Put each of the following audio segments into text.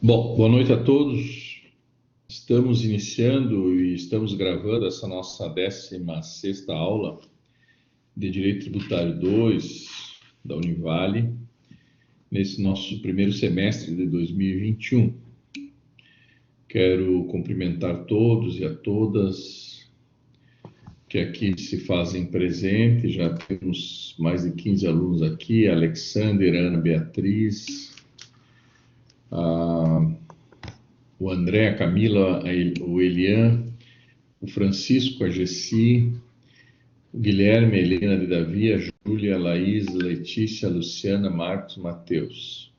Bom, boa noite a todos. Estamos iniciando e estamos gravando essa nossa 16ª aula de Direito Tributário 2 da Univale, nesse nosso primeiro semestre de 2021. Quero cumprimentar todos e a todas que aqui se fazem presente. Já temos mais de 15 alunos aqui: Alexander, Ana Beatriz, o André, a Camila, o Elian, o Francisco, a Gessi, o Guilherme, a Helena de Davi, a Júlia, a Laís, a Letícia, a Luciana, Marcos, Matheus.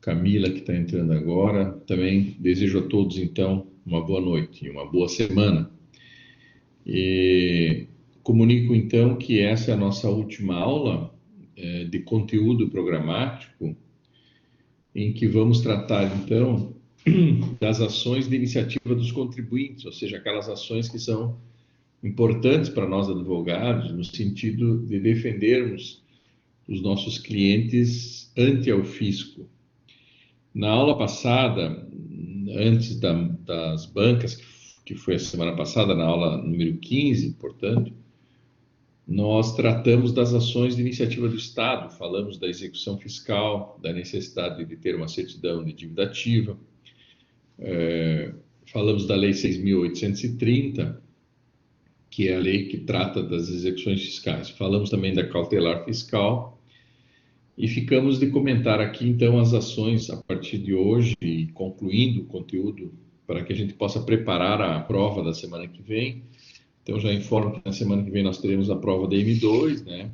Camila, que está entrando agora. Também desejo a todos, então, uma boa noite e uma boa semana. E comunico, então, que essa é a nossa última aula de conteúdo programático, em que vamos tratar, então, das ações de iniciativa dos contribuintes, ou seja, aquelas ações que são importantes para nós advogados, no sentido de defendermos os nossos clientes ante ao fisco. Na aula passada, antes das bancas, que foi a semana passada, na aula número 15, portanto, nós tratamos das ações de iniciativa do Estado, falamos da execução fiscal, da necessidade de ter uma certidão de dívida ativa, falamos da Lei 6.830, que é a lei que trata das execuções fiscais. Falamos também da cautelar fiscal e ficamos de comentar aqui, então, as ações a partir de hoje, e concluindo o conteúdo para que a gente possa preparar a prova da semana que vem. Então, já informo que na semana que vem nós teremos a prova da M2, né,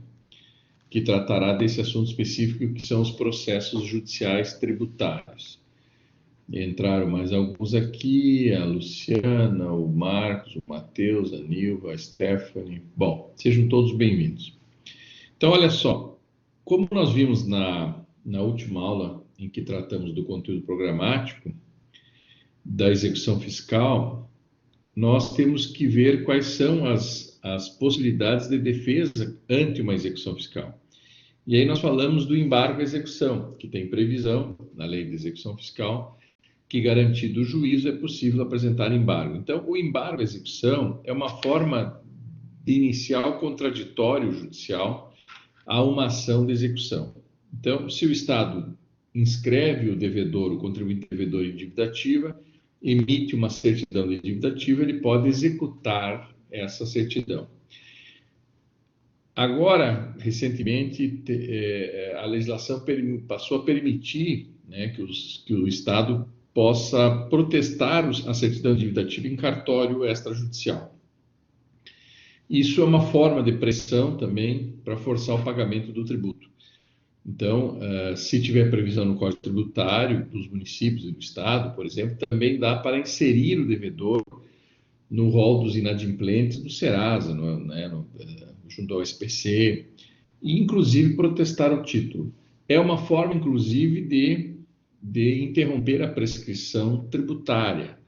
que tratará desse assunto específico, que são os processos judiciais tributários. Entraram mais alguns aqui: a Luciana, o Marcos, o Matheus, a Nilva, a Stephanie. Bom, sejam todos bem-vindos. Então, olha só, como nós vimos na última aula, em que tratamos do conteúdo programático, da execução fiscal, nós temos que ver quais são as possibilidades de defesa ante uma execução fiscal. E aí nós falamos do embargo à execução, que tem previsão na lei de execução fiscal, que, garantido o juízo, é possível apresentar embargo. Então, o embargo à execução é uma forma de iniciar o contraditório judicial a uma ação de execução. Então, se o Estado inscreve o devedor, o contribuinte devedor em dívida ativa, emite uma certidão de dívida ativa, ele pode executar essa certidão. Agora, recentemente, a legislação passou a permitir, né, que o Estado possa protestar a certidão de dívida ativa em cartório extrajudicial. Isso é uma forma de pressão também para forçar o pagamento do tributo. Então, se tiver previsão no Código Tributário dos municípios e do Estado, por exemplo, também dá para inserir o devedor no rol dos inadimplentes do Serasa, junto ao SPC, e inclusive protestar o título. É uma forma, inclusive, de interromper a prescrição tributária.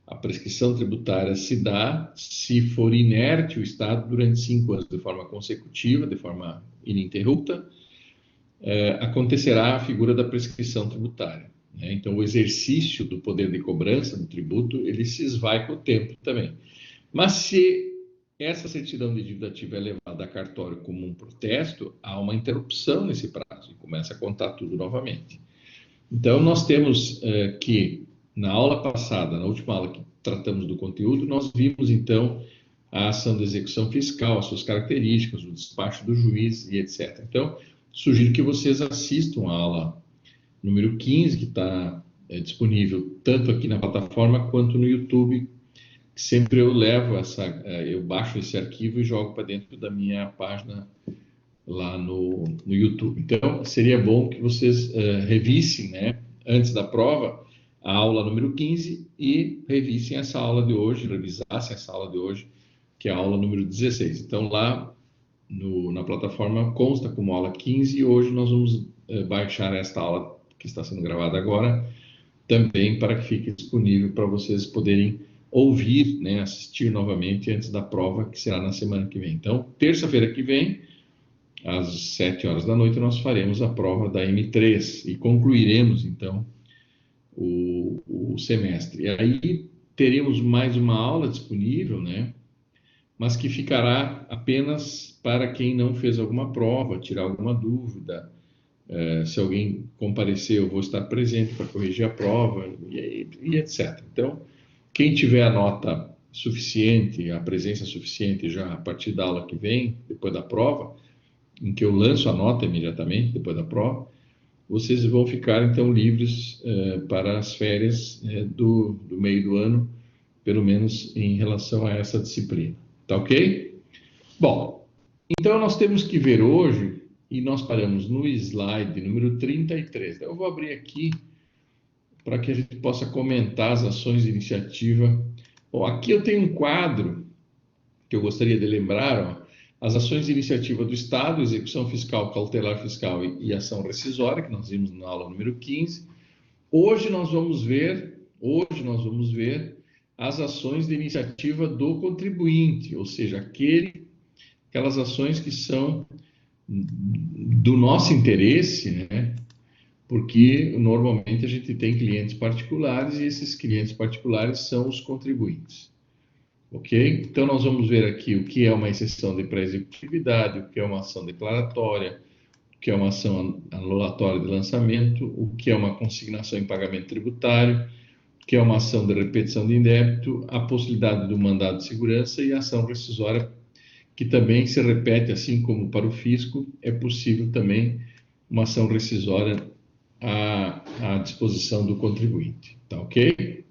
A prescrição tributária se dá se for inerte o Estado durante 5 anos de forma consecutiva, de forma ininterrupta, acontecerá a figura da prescrição tributária, né? Então, o exercício do poder de cobrança do tributo, ele se esvai com o tempo também. Mas se essa certidão de dívida ativa é levada a cartório como um protesto, há uma interrupção nesse prazo e começa a contar tudo novamente. Então, nós temos que, na aula passada, na última aula que tratamos do conteúdo, nós vimos, então, a ação de execução fiscal, as suas características, o despacho do juiz e etc. Então, sugiro que vocês assistam a aula número 15, que está disponível tanto aqui na plataforma quanto no YouTube. Sempre eu eu baixo esse arquivo e jogo para dentro da minha página lá no YouTube. Então, seria bom que vocês revissem, né, antes da prova, a aula número 15 e revissem essa aula de hoje, revisassem essa aula de hoje, que é a aula número 16. Então, lá na plataforma consta como aula 15 e hoje nós vamos baixar esta aula que está sendo gravada agora, também para que fique disponível para vocês poderem ouvir, né, assistir novamente antes da prova, que será na semana que vem. Então, terça-feira que vem, às 7 horas da noite, nós faremos a prova da M3 e concluiremos, então, o semestre. E aí teremos mais uma aula disponível, né? Mas que ficará apenas para quem não fez alguma prova, tirar alguma dúvida. Se alguém comparecer, eu vou estar presente para corrigir a prova e etc. Então, quem tiver a nota suficiente, a presença suficiente já a partir da aula que vem, depois da prova, em que eu lanço a nota imediatamente depois da prova, vocês vão ficar então livres para as férias do meio do ano, pelo menos em relação a essa disciplina. Tá ok? Bom, então nós temos que ver hoje, e nós paramos no slide número 33. Então, eu vou abrir aqui para que a gente possa comentar as ações de iniciativa. Bom, aqui eu tenho um quadro que eu gostaria de lembrar, ó, as ações de iniciativa do Estado, execução fiscal, cautelar fiscal e ação rescisória, que nós vimos na aula número 15. Hoje nós vamos ver as ações de iniciativa do contribuinte, ou seja, aquelas ações que são do nosso interesse, né? Porque normalmente a gente tem clientes particulares e esses clientes particulares são os contribuintes. Ok? Então, nós vamos ver aqui o que é uma exceção de pré-executividade, o que é uma ação declaratória, o que é uma ação anulatória de lançamento, o que é uma consignação em pagamento tributário, o que é uma ação de repetição de indébito, a possibilidade do mandado de segurança e a ação rescisória, que também se repete, assim como para o fisco, é possível também uma ação rescisória à disposição do contribuinte. Tá ok?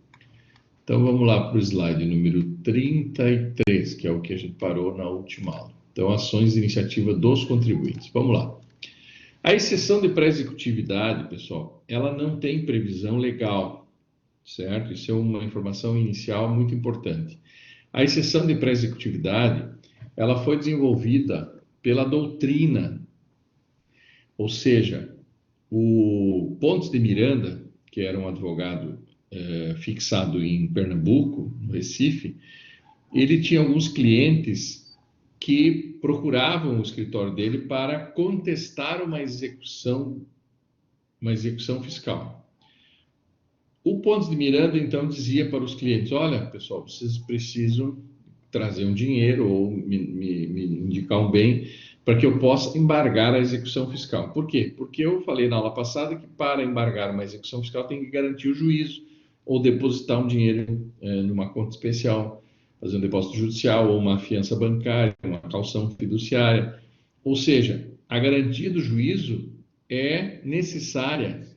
Então, vamos lá para o slide número 33, que é o que a gente parou na última aula. Então, ações de iniciativa dos contribuintes. Vamos lá. A exceção de pré-executividade, pessoal, ela não tem previsão legal, certo? Isso é uma informação inicial muito importante. A exceção de pré-executividade, ela foi desenvolvida pela doutrina, ou seja, o Pontes de Miranda, que era um advogado fixado em Pernambuco, no Recife, ele tinha alguns clientes que procuravam o escritório dele para contestar uma execução fiscal. O Pontes de Miranda, então, dizia para os clientes: olha, pessoal, vocês precisam trazer um dinheiro ou me indicar um bem para que eu possa embargar a execução fiscal. Por quê? Porque eu falei na aula passada que para embargar uma execução fiscal tem que garantir o juízo ou depositar um dinheiro numa conta especial, fazer um depósito judicial ou uma fiança bancária, uma caução fiduciária. Ou seja, a garantia do juízo é necessária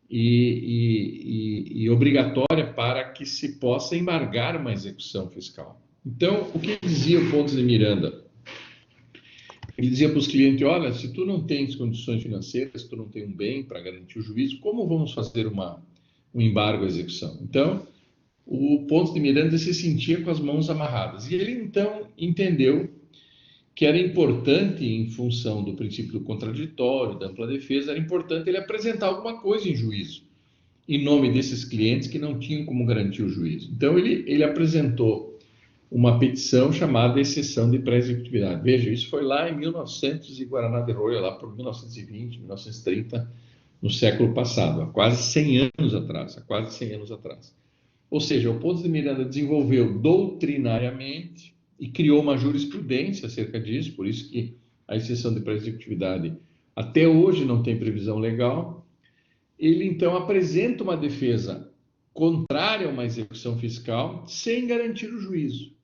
e obrigatória para que se possa embargar uma execução fiscal. Então, o que dizia o Pontes de Miranda? Ele dizia para os clientes: olha, se tu não tens condições financeiras, se tu não tem um bem para garantir o juízo, como vamos fazer um embargo à execução? Então, o Pontes de Miranda se sentia com as mãos amarradas. E ele, então, entendeu que era importante, em função do princípio do contraditório, da ampla defesa, era importante ele apresentar alguma coisa em juízo, em nome desses clientes que não tinham como garantir o juízo. Então, ele apresentou uma petição chamada exceção de pré-executividade. Veja, isso foi lá em 1900 e Guaraná de Roya, lá por 1920, 1930, no século passado, há quase 100 anos atrás. Ou seja, o Pontes de Miranda desenvolveu doutrinariamente e criou uma jurisprudência acerca disso, por isso que a exceção de pré-executividade até hoje não tem previsão legal. Ele, então, apresenta uma defesa contrária a uma execução fiscal sem garantir o juízo.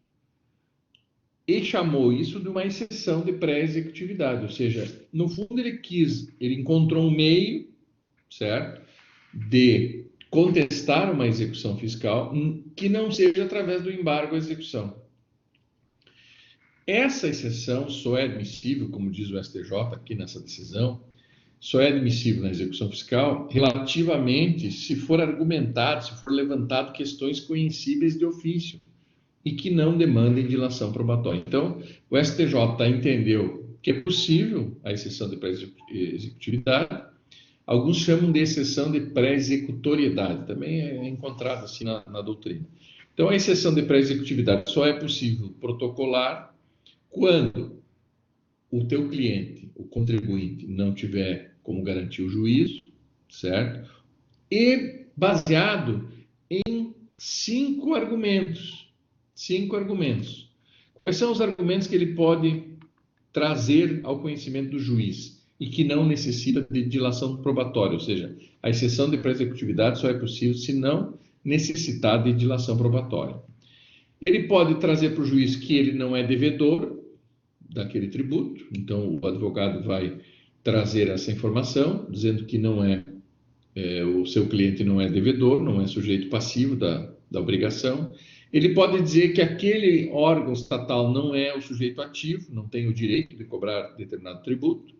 E chamou isso de uma exceção de pré-executividade, ou seja, no fundo ele encontrou um meio, certo, de contestar uma execução fiscal que não seja através do embargo à execução. Essa exceção só é admissível, como diz o STJ aqui nessa decisão, só é admissível na execução fiscal relativamente se for argumentado, se for levantado questões conhecíveis de ofício e que não demandem dilação probatória. Então, o STJ entendeu que é possível a exceção de pré-executividade. Alguns chamam de exceção de pré-executoriedade, também é encontrado assim na doutrina. Então, a exceção de pré-executividade só é possível protocolar quando o teu cliente, o contribuinte, não tiver como garantir o juízo, certo? E baseado em 5 argumentos. 5 argumentos. Quais são os argumentos que ele pode trazer ao conhecimento do juiz e que não necessita de dilação probatória? Ou seja, a exceção de pré-executividade só é possível se não necessitar de dilação probatória. Ele pode trazer para o juiz que ele não é devedor daquele tributo, então o advogado vai trazer essa informação, dizendo que não o seu cliente não é devedor, não é sujeito passivo da obrigação. Ele pode dizer que aquele órgão estatal não é o sujeito ativo, não tem o direito de cobrar determinado tributo,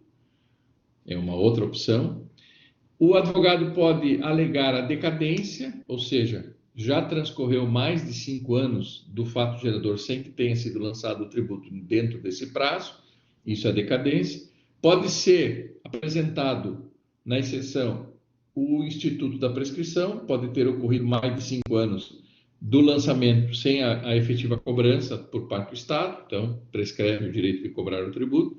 é uma outra opção. O advogado pode alegar a decadência, ou seja, já transcorreu mais de 5 anos do fato gerador sem que tenha sido lançado o tributo dentro desse prazo, isso é decadência. Pode ser apresentado na exceção o instituto da prescrição, pode ter ocorrido mais de 5 anos do lançamento sem a efetiva cobrança por parte do Estado, então prescreve o direito de cobrar o tributo,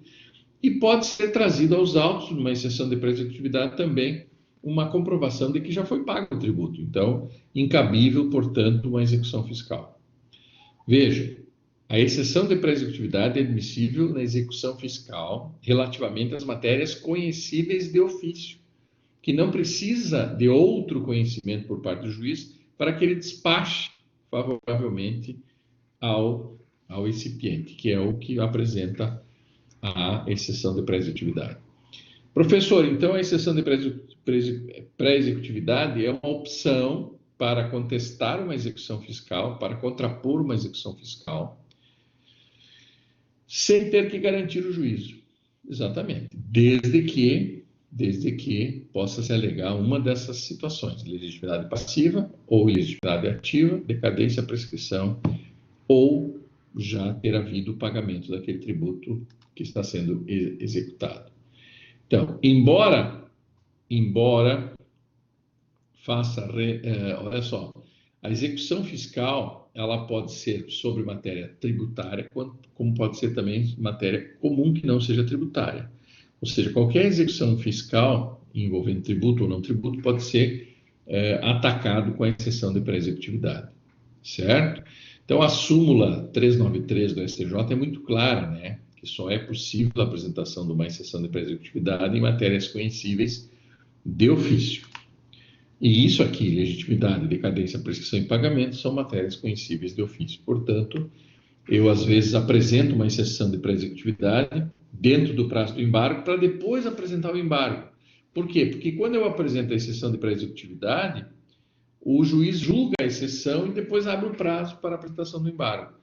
e pode ser trazido aos autos, numa exceção de pré-executividade também, uma comprovação de que já foi pago o tributo. Então, incabível, portanto, uma execução fiscal. Veja, a exceção de pré-executividade é admissível na execução fiscal relativamente às matérias conhecíveis de ofício, que não precisa de outro conhecimento por parte do juiz para que ele despache favoravelmente ao recipiente, que é o que apresenta a exceção de pré-executividade. Professor, então a exceção de pré-executividade é uma opção para contestar uma execução fiscal, para contrapor uma execução fiscal, sem ter que garantir o juízo. Exatamente. Desde que possa se alegar uma dessas situações, legitimidade passiva ou legitimidade ativa, decadência, prescrição, ou já ter havido o pagamento daquele tributo que está sendo executado. Então, embora faça, olha só, a execução fiscal, ela pode ser sobre matéria tributária, como pode ser também matéria comum que não seja tributária. Ou seja, qualquer execução fiscal envolvendo tributo ou não tributo pode ser atacado com a exceção de pré-executividade, certo? Então, a súmula 393 do STJ é muito clara, né? Que só é possível a apresentação de uma exceção de pré-executividade em matérias conhecíveis de ofício. E isso aqui, legitimidade, decadência, prescrição e pagamento, são matérias conhecíveis de ofício. Portanto, eu às vezes apresento uma exceção de pré-executividade dentro do prazo do embargo para depois apresentar o embargo. Por quê? Porque quando eu apresento a exceção de pré-executividade, o juiz julga a exceção e depois abre o prazo para a apresentação do embargo.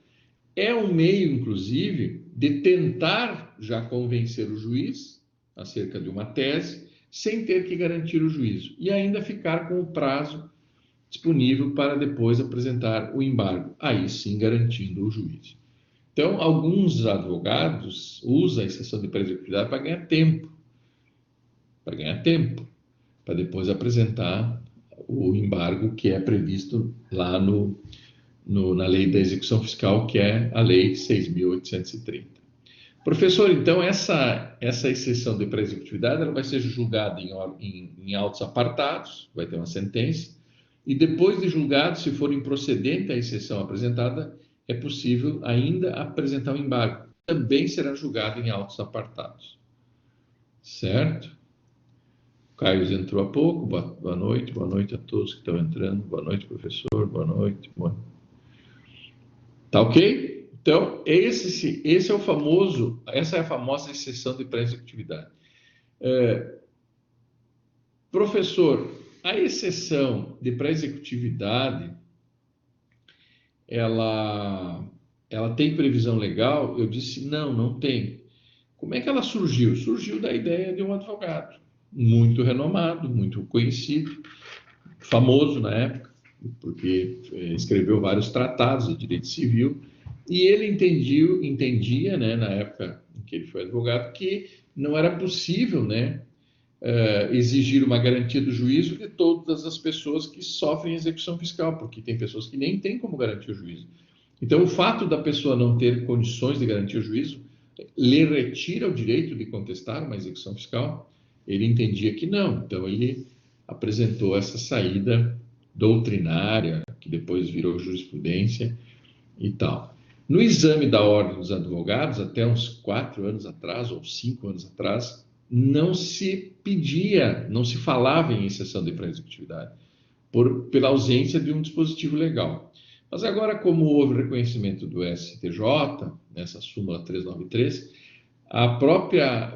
É um meio, inclusive, de tentar já convencer o juiz acerca de uma tese, sem ter que garantir o juízo, e ainda ficar com o prazo disponível para depois apresentar o embargo, aí sim garantindo o juízo. Então, alguns advogados usam a exceção de pré-executividade para ganhar tempo, para depois apresentar o embargo que é previsto lá na lei da execução fiscal, que é a lei 6.830. Professor, então essa exceção de pré-executividade ela vai ser julgada em autos apartados, vai ter uma sentença, e depois de julgado, se for improcedente a exceção apresentada, é possível ainda apresentar o embargo. Também será julgado em autos apartados. Certo? O Caio entrou há pouco. Boa noite a todos que estão entrando. Boa noite, professor. Boa noite. Tá ok? Então, essa é a famosa exceção de pré-executividade. Professor, a exceção de pré-executividade, ela tem previsão legal? Eu disse, não tem. Como é que ela surgiu? Surgiu da ideia de um advogado muito renomado, muito conhecido, famoso na época, porque escreveu vários tratados de direito civil, e ele entendia, né, na época em que ele foi advogado, que não era possível, né, exigir uma garantia do juízo de todas as pessoas que sofrem execução fiscal, porque tem pessoas que nem têm como garantir o juízo. Então, o fato da pessoa não ter condições de garantir o juízo lhe retira o direito de contestar uma execução fiscal. Ele entendia que não, então ele apresentou essa saída doutrinária, que depois virou jurisprudência e tal. No exame da Ordem dos Advogados, até uns 4 anos atrás, ou 5 anos atrás, não se pedia, não se falava em exceção de pré-executividade, pela ausência de um dispositivo legal. Mas agora, como houve reconhecimento do STJ, nessa súmula 393,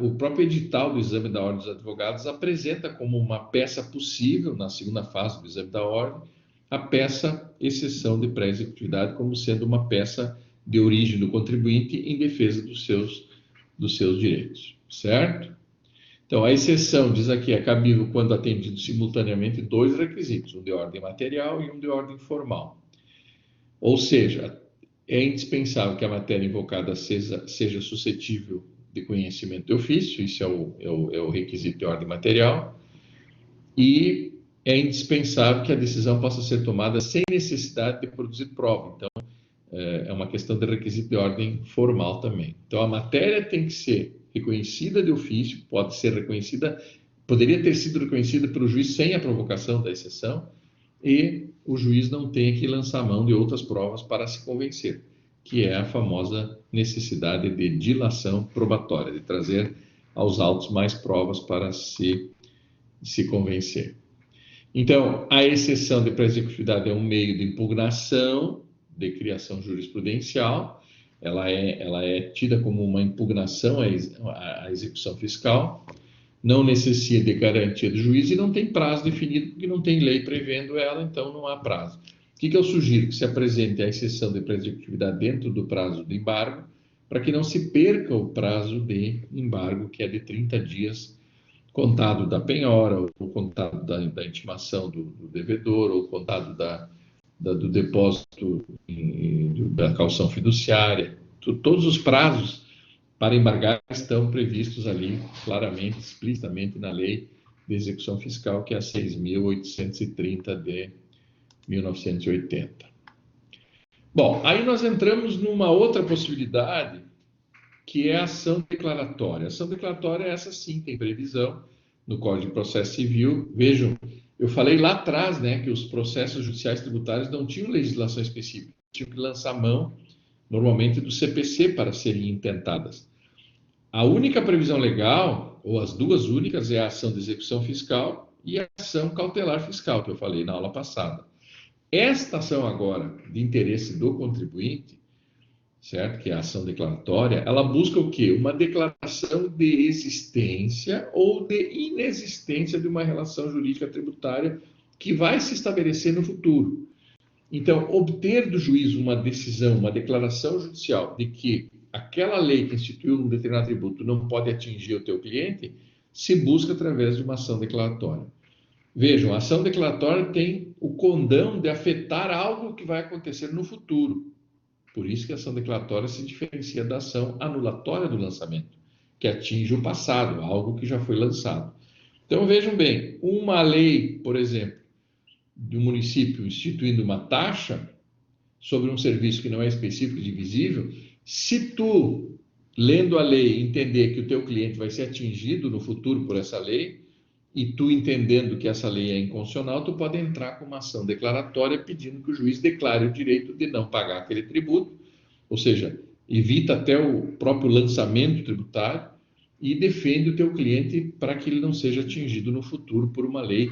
o próprio edital do exame da Ordem dos Advogados apresenta como uma peça possível, na segunda fase do exame da Ordem, a peça exceção de pré-executividade como sendo uma peça de origem do contribuinte em defesa dos seus direitos, certo? Então, a exceção, diz aqui, é cabível quando atendido simultaneamente 2 requisitos, um de ordem material e um de ordem formal. Ou seja, é indispensável que a matéria invocada seja suscetível de conhecimento de ofício, isso é o requisito de ordem material, e é indispensável que a decisão possa ser tomada sem necessidade de produzir prova. Então, é uma questão de requisito de ordem formal também. Então, a matéria tem que ser reconhecida de ofício, poderia ter sido reconhecida pelo juiz sem a provocação da exceção, e o juiz não tem que lançar mão de outras provas para se convencer, que é a famosa necessidade de dilação probatória, de trazer aos autos mais provas para se convencer. Então, a exceção de pré-executividade é um meio de impugnação de criação jurisprudencial, ela é tida como uma impugnação à execução fiscal, não necessita de garantia do juiz e não tem prazo definido, porque não tem lei prevendo ela, então não há prazo. O que eu sugiro? Que se apresente a exceção de pré-executividade dentro do prazo de embargo, para que não se perca o prazo de embargo, que é de 30 dias, contado da penhora, ou contado da intimação do devedor, ou contado do depósito da caução fiduciária. Todos os prazos para embargar estão previstos ali claramente, explicitamente na lei de execução fiscal, que é a 6.830 de 1980. Bom, aí nós entramos numa outra possibilidade, que é a ação declaratória. A ação declaratória, essa sim, tem previsão no Código de Processo Civil. Vejam, eu falei lá atrás, né, que os processos judiciais tributários não tinham legislação específica, tinham que lançar mão, normalmente, do CPC para serem intentadas. A única previsão legal, ou as duas únicas, é a ação de execução fiscal e a ação cautelar fiscal, que eu falei na aula passada. Esta ação agora, de interesse do contribuinte, certo? Que é a ação declaratória, ela busca o quê? Uma declaração de existência ou de inexistência de uma relação jurídica tributária que vai se estabelecer no futuro. Então, obter do juiz uma decisão, uma declaração judicial de que aquela lei que instituiu um determinado tributo não pode atingir o teu cliente, se busca através de uma ação declaratória. Vejam, a ação declaratória tem o condão de afetar algo que vai acontecer no futuro. Por isso que a ação declaratória se diferencia da ação anulatória do lançamento, que atinge o passado, algo que já foi lançado. Então, vejam bem, uma lei, por exemplo, do município instituindo uma taxa sobre um serviço que não é específico e divisível, se tu, lendo a lei, entender que o teu cliente vai ser atingido no futuro por essa lei, e tu entendendo que essa lei é inconstitucional, tu pode entrar com uma ação declaratória pedindo que o juiz declare o direito de não pagar aquele tributo, ou seja, evita até o próprio lançamento tributário e defende o teu cliente para que ele não seja atingido no futuro por uma lei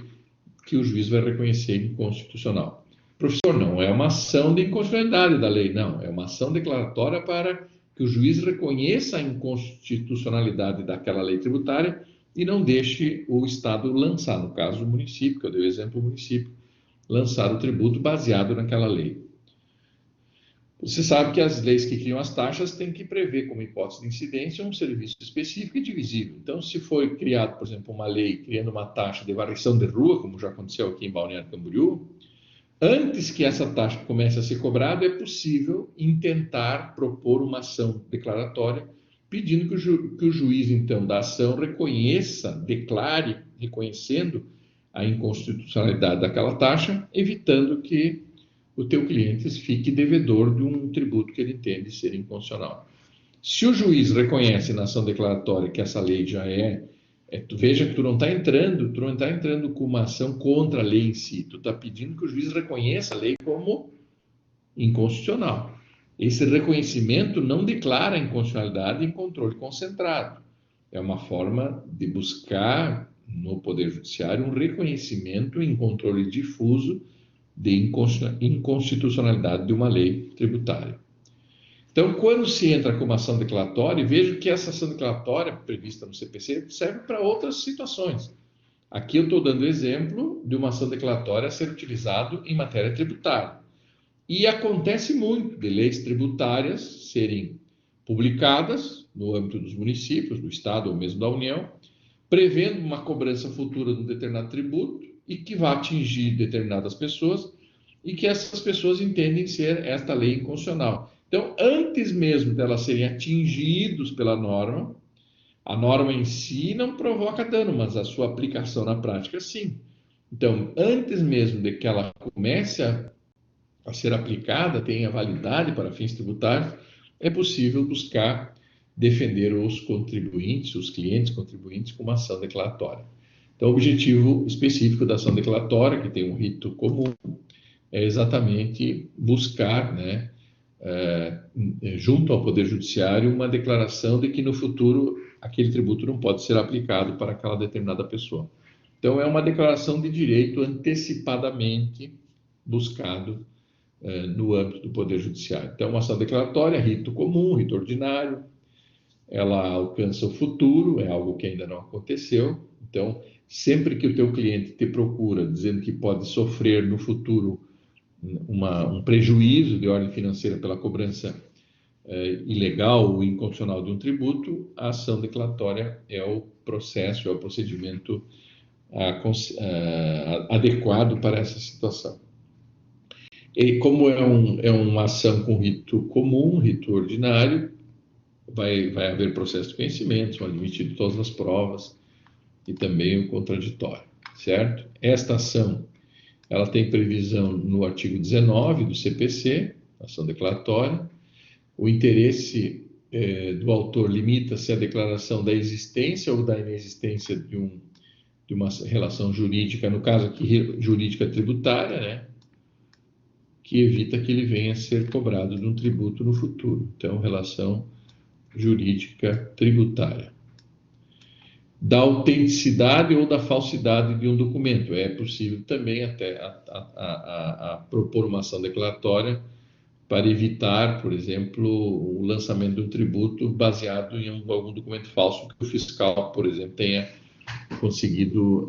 que o juiz vai reconhecer inconstitucional. Professor, não é uma ação de inconstitucionalidade da lei, não. É uma ação declaratória para que o juiz reconheça a inconstitucionalidade daquela lei tributária e não deixe o Estado lançar, no caso o município, que eu dei o exemplo do município, lançar o tributo baseado naquela lei. Você sabe que as leis que criam as taxas têm que prever como hipótese de incidência um serviço específico e divisível. Então, se foi criado, por exemplo, uma lei criando uma taxa de varrição de rua, como já aconteceu aqui em Balneário Camboriú, antes que essa taxa comece a ser cobrada, é possível intentar propor uma ação declaratória pedindo que o juiz, então, da ação declare, reconhecendo a inconstitucionalidade daquela taxa, evitando que o teu cliente fique devedor de um tributo que ele entende ser inconstitucional. Se o juiz reconhece na ação declaratória que essa lei já é Tu veja que tu não está entrando com uma ação contra a lei em si, tu está pedindo que o juiz reconheça a lei como inconstitucional. Esse reconhecimento não declara inconstitucionalidade em controle concentrado. É uma forma de buscar no Poder Judiciário um reconhecimento em controle difuso de inconstitucionalidade de uma lei tributária. Então, quando se entra com uma ação declaratória, vejo que essa ação declaratória prevista no CPC serve para outras situações. Aqui eu estou dando exemplo de uma ação declaratória a ser utilizada em matéria tributária. E acontece muito de leis tributárias serem publicadas no âmbito dos municípios, do Estado ou mesmo da União, prevendo uma cobrança futura de um determinado tributo e que vai atingir determinadas pessoas e que essas pessoas entendem ser esta lei inconstitucional. Então, antes mesmo delas serem atingidos pela norma, a norma em si não provoca dano, mas a sua aplicação na prática sim. Então, antes mesmo de que ela comece a ser aplicada, tenha validade para fins tributários, é possível buscar defender os contribuintes, os clientes contribuintes com uma ação declaratória. Então, o objetivo específico da ação declaratória, que tem um rito comum, é exatamente buscar, né, junto ao Poder Judiciário, uma declaração de que no futuro aquele tributo não pode ser aplicado para aquela determinada pessoa. Então, é uma declaração de direito antecipadamente buscado no âmbito do Poder Judiciário. Então, uma ação declaratória, rito comum, rito ordinário, ela alcança o futuro, é algo que ainda não aconteceu. Então, sempre que o teu cliente te procura dizendo que pode sofrer no futuro um prejuízo de ordem financeira pela cobrança ilegal ou inconstitucional de um tributo, a ação declaratória é o processo, é o procedimento adequado para essa situação. E como é uma ação com rito comum, rito ordinário, vai haver processo de conhecimento, são admitidas todas as provas e também o contraditório, certo? Esta ação, ela tem previsão no artigo 19 do CPC, ação declaratória. O interesse do autor limita-se à declaração da existência ou da inexistência de uma relação jurídica, no caso aqui, jurídica tributária, né? Que evita que ele venha a ser cobrado de um tributo no futuro. Então, relação jurídica tributária. Da autenticidade ou da falsidade de um documento. É possível também até propor uma ação declaratória para evitar, por exemplo, o lançamento de um tributo baseado em algum documento falso que o fiscal, por exemplo, tenha conseguido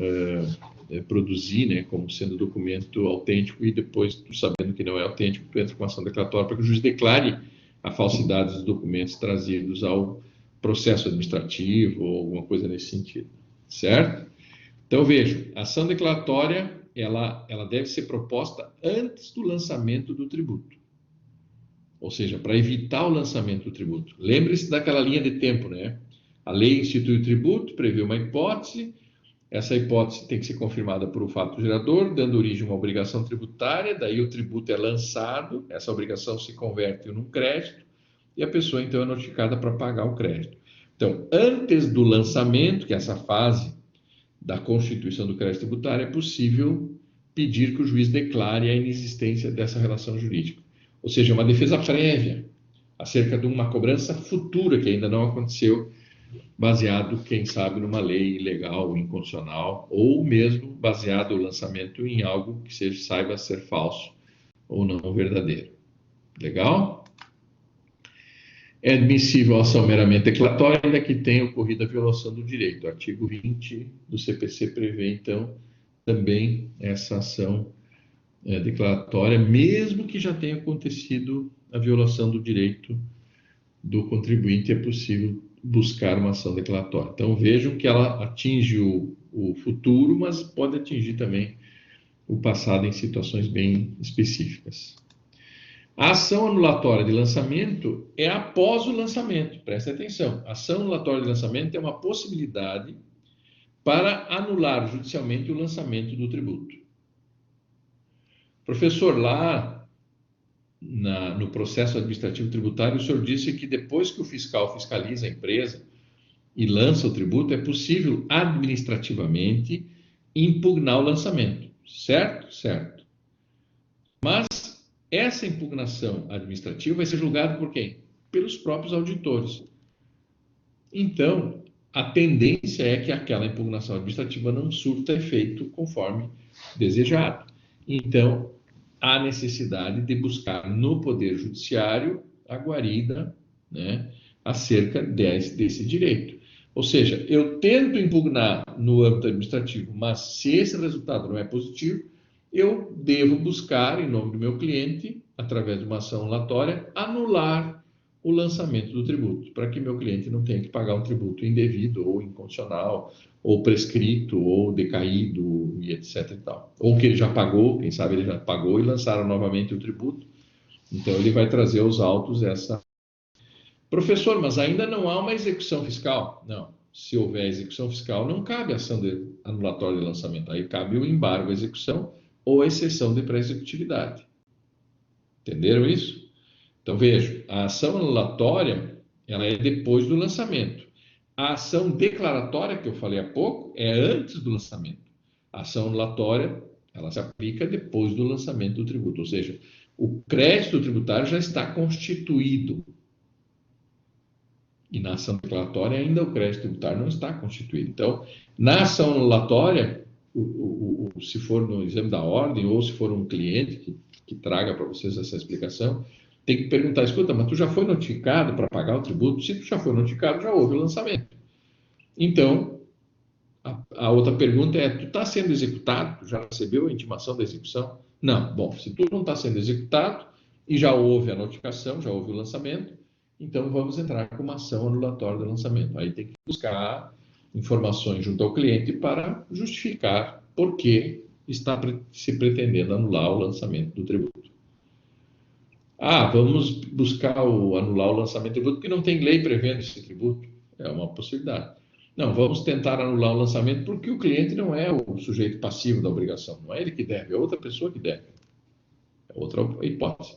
produzir, né, como sendo documento autêntico, e depois, tu sabendo que não é autêntico, tu entra com uma ação declaratória para que o juiz declare a falsidade dos documentos trazidos ao processo administrativo ou alguma coisa nesse sentido, certo? Então, veja, a ação declaratória, ela deve ser proposta antes do lançamento do tributo, ou seja, para evitar o lançamento do tributo. Lembre-se daquela linha de tempo, né? A lei institui o tributo, prevê uma hipótese, essa hipótese tem que ser confirmada por um fato gerador, dando origem a uma obrigação tributária, daí o tributo é lançado, essa obrigação se converte num crédito, e a pessoa então é notificada para pagar o crédito. Então, antes do lançamento, que é essa fase da constituição do crédito tributário, é possível pedir que o juiz declare a inexistência dessa relação jurídica. Ou seja, uma defesa prévia acerca de uma cobrança futura que ainda não aconteceu, baseado, quem sabe, numa lei ilegal, inconstitucional, ou mesmo baseado o lançamento em algo que saiba ser falso ou não verdadeiro. Legal? É admissível a ação meramente declaratória, ainda que tenha ocorrido a violação do direito. O artigo 20 do CPC prevê, então, também essa ação declaratória, mesmo que já tenha acontecido a violação do direito do contribuinte, é possível buscar uma ação declaratória. Então, vejam que ela atinge o futuro, mas pode atingir também o passado em situações bem específicas. A ação anulatória de lançamento é após o lançamento, preste atenção. A ação anulatória de lançamento é uma possibilidade para anular judicialmente o lançamento do tributo. Professor, lá no processo administrativo tributário, o senhor disse que depois que o fiscal fiscaliza a empresa e lança o tributo, é possível administrativamente impugnar o lançamento, certo? Certo. Mas essa impugnação administrativa vai ser julgada por quem? Pelos próprios auditores. Então, a tendência é que aquela impugnação administrativa não surta efeito conforme desejado. Então, há necessidade de buscar no Poder Judiciário a guarida, né, acerca desse direito. Ou seja, eu tento impugnar no âmbito administrativo, mas se esse resultado não é positivo, eu devo buscar, em nome do meu cliente, através de uma ação anulatória, anular o lançamento do tributo, para que meu cliente não tenha que pagar um tributo indevido ou incondicional, ou prescrito, ou decaído, e etc. e tal. Ou que ele já pagou, quem sabe ele já pagou e lançaram novamente o tributo. Então ele vai trazer aos autos essa. Professor, mas ainda não há uma execução fiscal? Não. Se houver execução fiscal, não cabe ação anulatória de lançamento. Aí cabe o embargo à execução ou a exceção de pré-executividade. Entenderam isso? Então, veja, a ação anulatória, ela é depois do lançamento. A ação declaratória, que eu falei há pouco, é antes do lançamento. A ação anulatória, ela se aplica depois do lançamento do tributo, ou seja, o crédito tributário já está constituído. E na ação declaratória, ainda o crédito tributário não está constituído. Então, na ação anulatória, se for no exame da ordem, ou se for um cliente que traga para vocês essa explicação, tem que perguntar, escuta, mas tu já foi notificado para pagar o tributo? Se tu já foi notificado, já houve o lançamento. Então, a outra pergunta é, tu está sendo executado? Tu já recebeu a intimação da execução? Não. Bom, se tu não está sendo executado e já houve a notificação, já houve o lançamento, então vamos entrar com uma ação anulatória do lançamento. Aí tem que buscar informações junto ao cliente para justificar por que está se pretendendo anular o lançamento do tributo. Ah, vamos buscar anular o lançamento do tributo, porque não tem lei prevendo esse tributo. É uma possibilidade. Não, vamos tentar anular o lançamento porque o cliente não é o sujeito passivo da obrigação. Não é ele que deve, é outra pessoa que deve. É outra hipótese.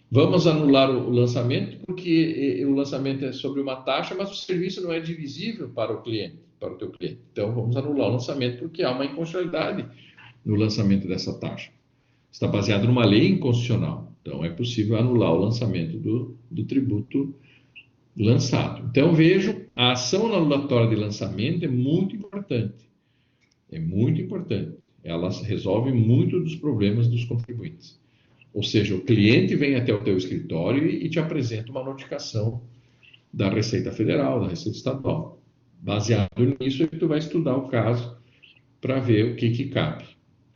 Vamos anular o lançamento porque o lançamento é sobre uma taxa, mas o serviço não é divisível para o cliente, para o teu cliente. Então, vamos anular o lançamento porque há uma inconstitucionalidade no lançamento dessa taxa. Está baseado numa lei inconstitucional. Então, é possível anular o lançamento do tributo lançado. Então, vejo, a ação anulatória de lançamento é muito importante. É muito importante. Ela resolve muito dos problemas dos contribuintes. Ou seja, o cliente vem até o teu escritório e te apresenta uma notificação da Receita Federal, da Receita Estadual. Baseado nisso, tu vai estudar o caso para ver o que cabe.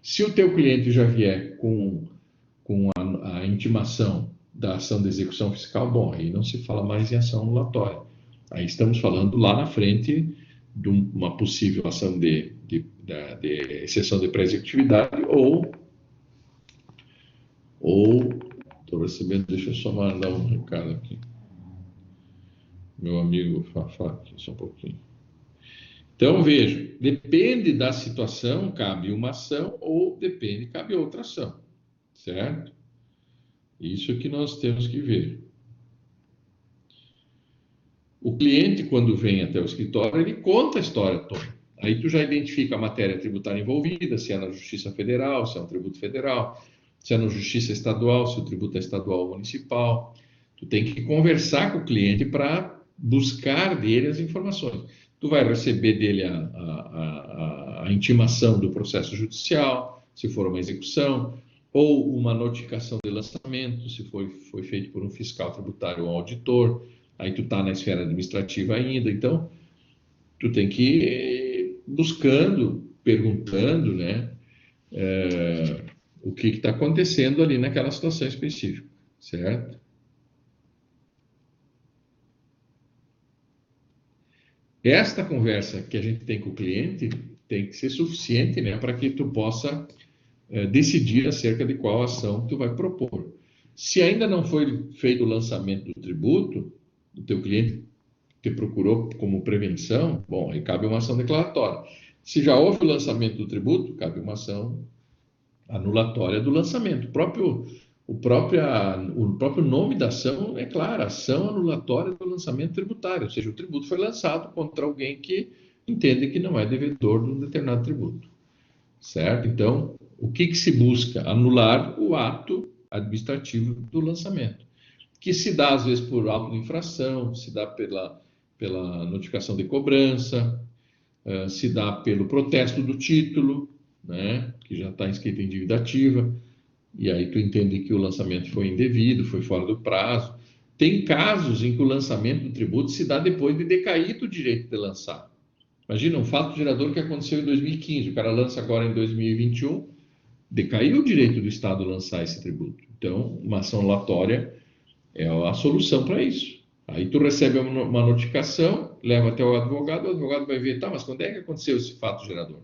Se o teu cliente já vier com a intimação da ação de execução fiscal, bom, aí não se fala mais em ação anulatória. Aí estamos falando lá na frente de uma possível ação de exceção de pré-executividade ou estou recebendo, deixa eu só mandar um recado aqui. Meu amigo Fafá, aqui, só um pouquinho. Então, veja, depende da situação, cabe uma ação ou depende, cabe outra ação, certo? Isso que nós temos que ver. O cliente, quando vem até o escritório, ele conta a história toda. Aí tu já identifica a matéria tributária envolvida, se é na Justiça Federal, se é um tributo federal, se é na Justiça Estadual, se o tributo é estadual ou municipal. Tu tem que conversar com o cliente para buscar dele as informações. Tu vai receber dele a intimação do processo judicial, se for uma execução, ou uma notificação de lançamento, se foi feito por um fiscal tributário ou um auditor. Aí tu está na esfera administrativa ainda. Então, tu tem que ir buscando, perguntando, né? O que está acontecendo ali naquela situação específica, certo? Esta conversa que a gente tem com o cliente tem que ser suficiente, né, para que tu possa decidir acerca de qual ação tu vai propor. Se ainda não foi feito o lançamento do tributo, o teu cliente te procurou como prevenção, bom, aí cabe uma ação declaratória. Se já houve o lançamento do tributo, cabe uma ação anulatória do lançamento. o próprio nome da ação é claro, ação anulatória do lançamento tributário, ou seja, o tributo foi lançado contra alguém que entende que não é devedor de um determinado tributo, certo? Então, o que se busca? Anular o ato administrativo do lançamento, que se dá às vezes por auto de infração, se dá pela notificação de cobrança, se dá pelo protesto do título, né, que já está inscrito em dívida ativa, e aí tu entende que o lançamento foi indevido, foi fora do prazo. Tem casos em que o lançamento do tributo se dá depois de decaído o direito de lançar. Imagina um fato gerador que aconteceu em 2015, o cara lança agora em 2021, decaiu o direito do Estado lançar esse tributo. Então, uma ação latória é a solução para isso. Aí tu recebe uma notificação, leva até o advogado vai ver, tá, mas quando é que aconteceu esse fato gerador?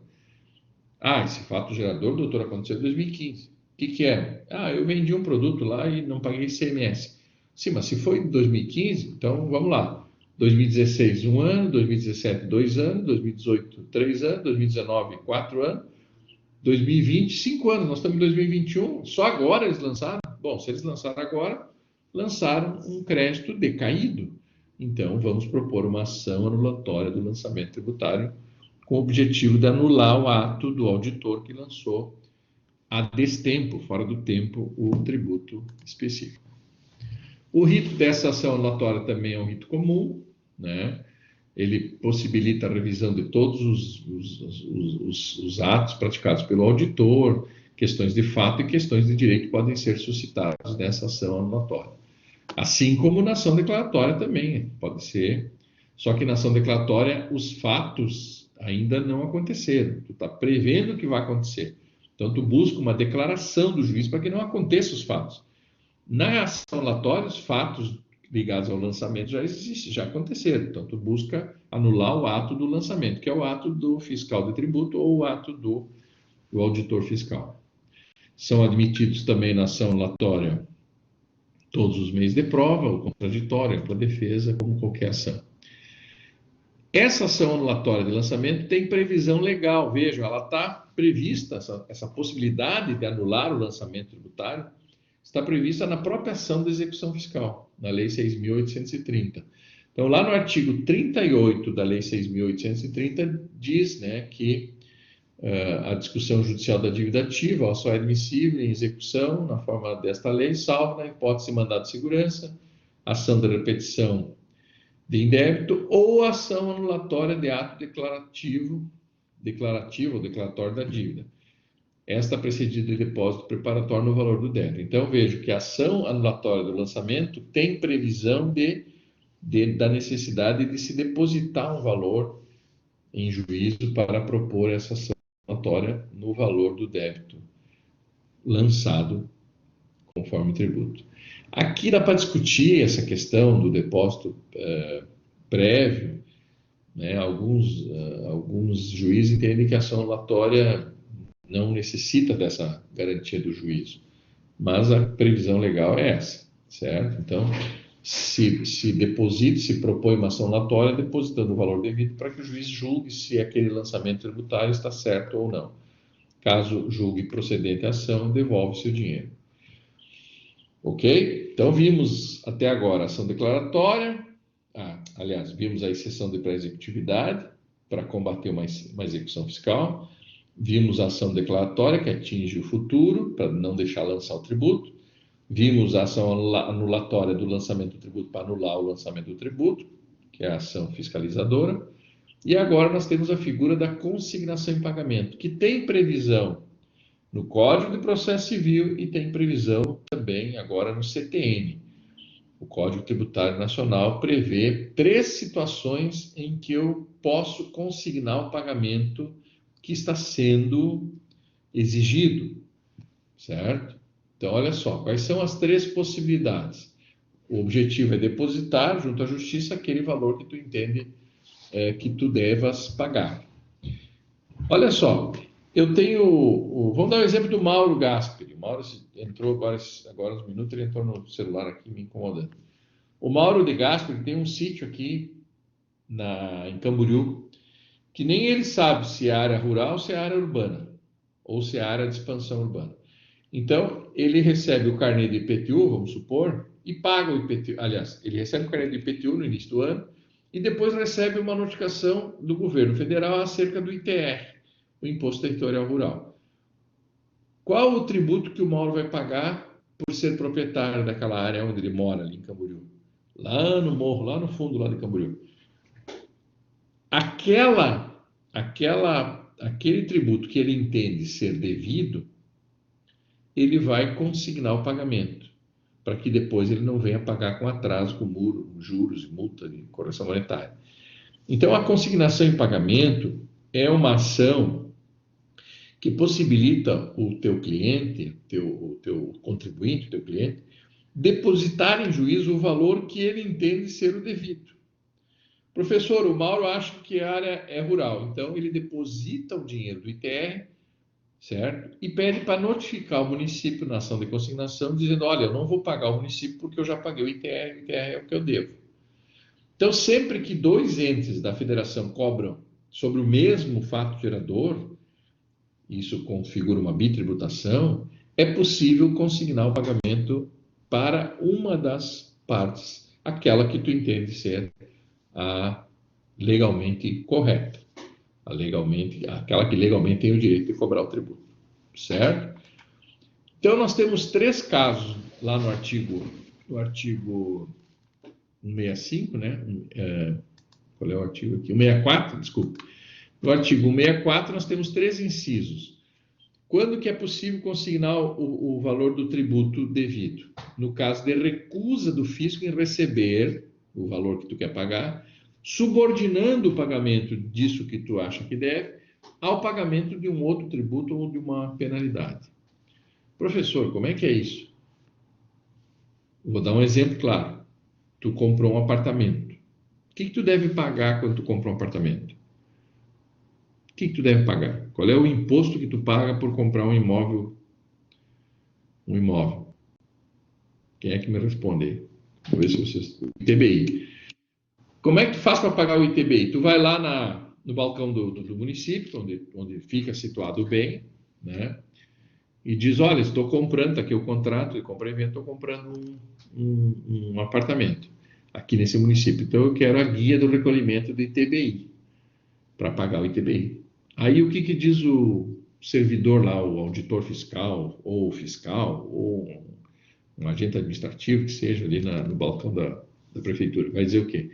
Ah, esse fato gerador, doutor, aconteceu em 2015. O que é? Ah, eu vendi um produto lá e não paguei ICMS. Sim, mas se foi em 2015, então vamos lá. 2016, 1 ano, 2017, 2 anos, 2018, 3 anos, 2019, 4 anos, 2020, 5 anos. Nós estamos em 2021, só agora eles lançaram. Bom, se eles lançaram agora, lançaram um crédito decaído. Então, vamos propor uma ação anulatória do lançamento tributário com o objetivo de anular o ato do auditor que lançou a destempo, fora do tempo, o tributo específico. O rito dessa ação anulatória também é um rito comum, né? Ele possibilita a revisão de todos os atos praticados pelo auditor, questões de fato e questões de direito podem ser suscitadas nessa ação anulatória. Assim como na ação declaratória também, pode ser. Só que na ação declaratória, os fatos ainda não aconteceram. Tu está prevendo o que vai acontecer. Então, tu busca uma declaração do juiz para que não aconteçam os fatos. Na ação anulatória, os fatos ligados ao lançamento já existem, já aconteceram. Então, tu busca anular o ato do lançamento, que é o ato do fiscal de tributo ou o ato do auditor fiscal. São admitidos também na ação anulatória todos os meios de prova, o contraditório, a ampla defesa, como qualquer ação. Essa ação anulatória de lançamento tem previsão legal, vejam, ela está prevista, essa possibilidade de anular o lançamento tributário, está prevista na própria ação de execução fiscal, na Lei 6.830. Então, lá no artigo 38 da Lei 6.830, diz, né, que a discussão judicial da dívida ativa só é admissível em execução na forma desta lei, salvo na hipótese de mandado de segurança, ação de repetição de indébito ou ação anulatória de ato declarativo ou declaratório da dívida. Esta precedida de depósito preparatório no valor do débito. Então, vejo que a ação anulatória do lançamento tem previsão da necessidade de se depositar um valor em juízo para propor essa ação anulatória no valor do débito lançado conforme tributo. Aqui dá para discutir essa questão do depósito prévio, né? Alguns juízes entendem que a ação anulatória não necessita dessa garantia do juízo, mas a previsão legal é essa, certo? Então, se propõe uma ação anulatória depositando o valor devido para que o juiz julgue se aquele lançamento tributário está certo ou não. Caso julgue procedente a ação, devolve-se o dinheiro. Ok? Então, vimos até agora a ação declaratória. Aliás, vimos a exceção de pré-executividade para combater uma execução fiscal. Vimos a ação declaratória, que atinge o futuro, para não deixar lançar o tributo. Vimos a ação anulatória do lançamento do tributo para anular o lançamento do tributo, que é a ação fiscalizadora. E agora nós temos a figura da consignação em pagamento, que tem previsão no Código de Processo Civil e tem previsão também agora no CTN. O Código Tributário Nacional prevê 3 situações em que eu posso consignar o pagamento que está sendo exigido, certo? Então, olha só, quais são as 3 possibilidades? O objetivo é depositar junto à Justiça aquele valor que tu entende que tu devas pagar. Olha só, eu tenho... Vamos dar o exemplo do Mauro Gasperi. O Mauro entrou agora uns minutos, ele entrou no celular aqui me incomodando. O Mauro de Gasperi tem um sítio aqui em Camboriú, que nem ele sabe se é área rural ou se é área urbana, ou se é área de expansão urbana. Então, ele recebe o carnê de IPTU, vamos supor, e paga o IPTU. Aliás, ele recebe o carnê de IPTU no início do ano e depois recebe uma notificação do governo federal acerca do ITR, o Imposto Territorial Rural. Qual o tributo que o Mauro vai pagar por ser proprietário daquela área onde ele mora, ali em Camboriú? Lá no morro, lá no fundo, lá de Camboriú. Aquele tributo que ele entende ser devido, ele vai consignar o pagamento, para que depois ele não venha pagar com atraso, com juros, multa de correção monetária. Então, a consignação em pagamento é uma ação que possibilita o teu cliente, o teu contribuinte, o teu cliente, depositar em juízo o valor que ele entende ser o devido. Professor, o Mauro acha que a área é rural, então ele deposita o dinheiro do ITR, certo? E pede para notificar o município na ação de consignação, dizendo, olha, eu não vou pagar o município porque eu já paguei o ITR é o que eu devo. Então, sempre que dois entes da federação cobram sobre o mesmo fato gerador, isso configura uma bitributação, é possível consignar o pagamento para uma das partes, aquela que tu entende ser a legalmente correta, aquela que legalmente tem o direito de cobrar o tributo, certo? Então, nós temos três casos lá no artigo 165, né? Qual é o artigo aqui? 164, desculpa. No artigo 164, nós temos três incisos. Quando que é possível consignar o valor do tributo devido? No caso de recusa do fisco em receber o valor que tu quer pagar, subordinando o pagamento disso que tu acha que deve ao pagamento de um outro tributo ou de uma penalidade. Professor, como é que é isso? Vou dar um exemplo claro. Tu comprou um apartamento. O que tu deve pagar quando tu compra um apartamento? O que tu deve pagar? Qual é o imposto que tu paga por comprar um imóvel? Quem é que me responde aí? Vou ver se vocês... ITBI. Como é que tu faz para pagar o ITBI? Tu vai lá no balcão do município, onde fica situado o bem, né? E diz, olha, estou comprando, tá aqui o contrato de compra e venda, estou comprando um apartamento aqui nesse município. Então, eu quero a guia do recolhimento do ITBI, para pagar o ITBI. Aí, o que diz o servidor lá, o auditor fiscal, ou um agente administrativo, que seja ali no balcão da prefeitura? Vai dizer o quê?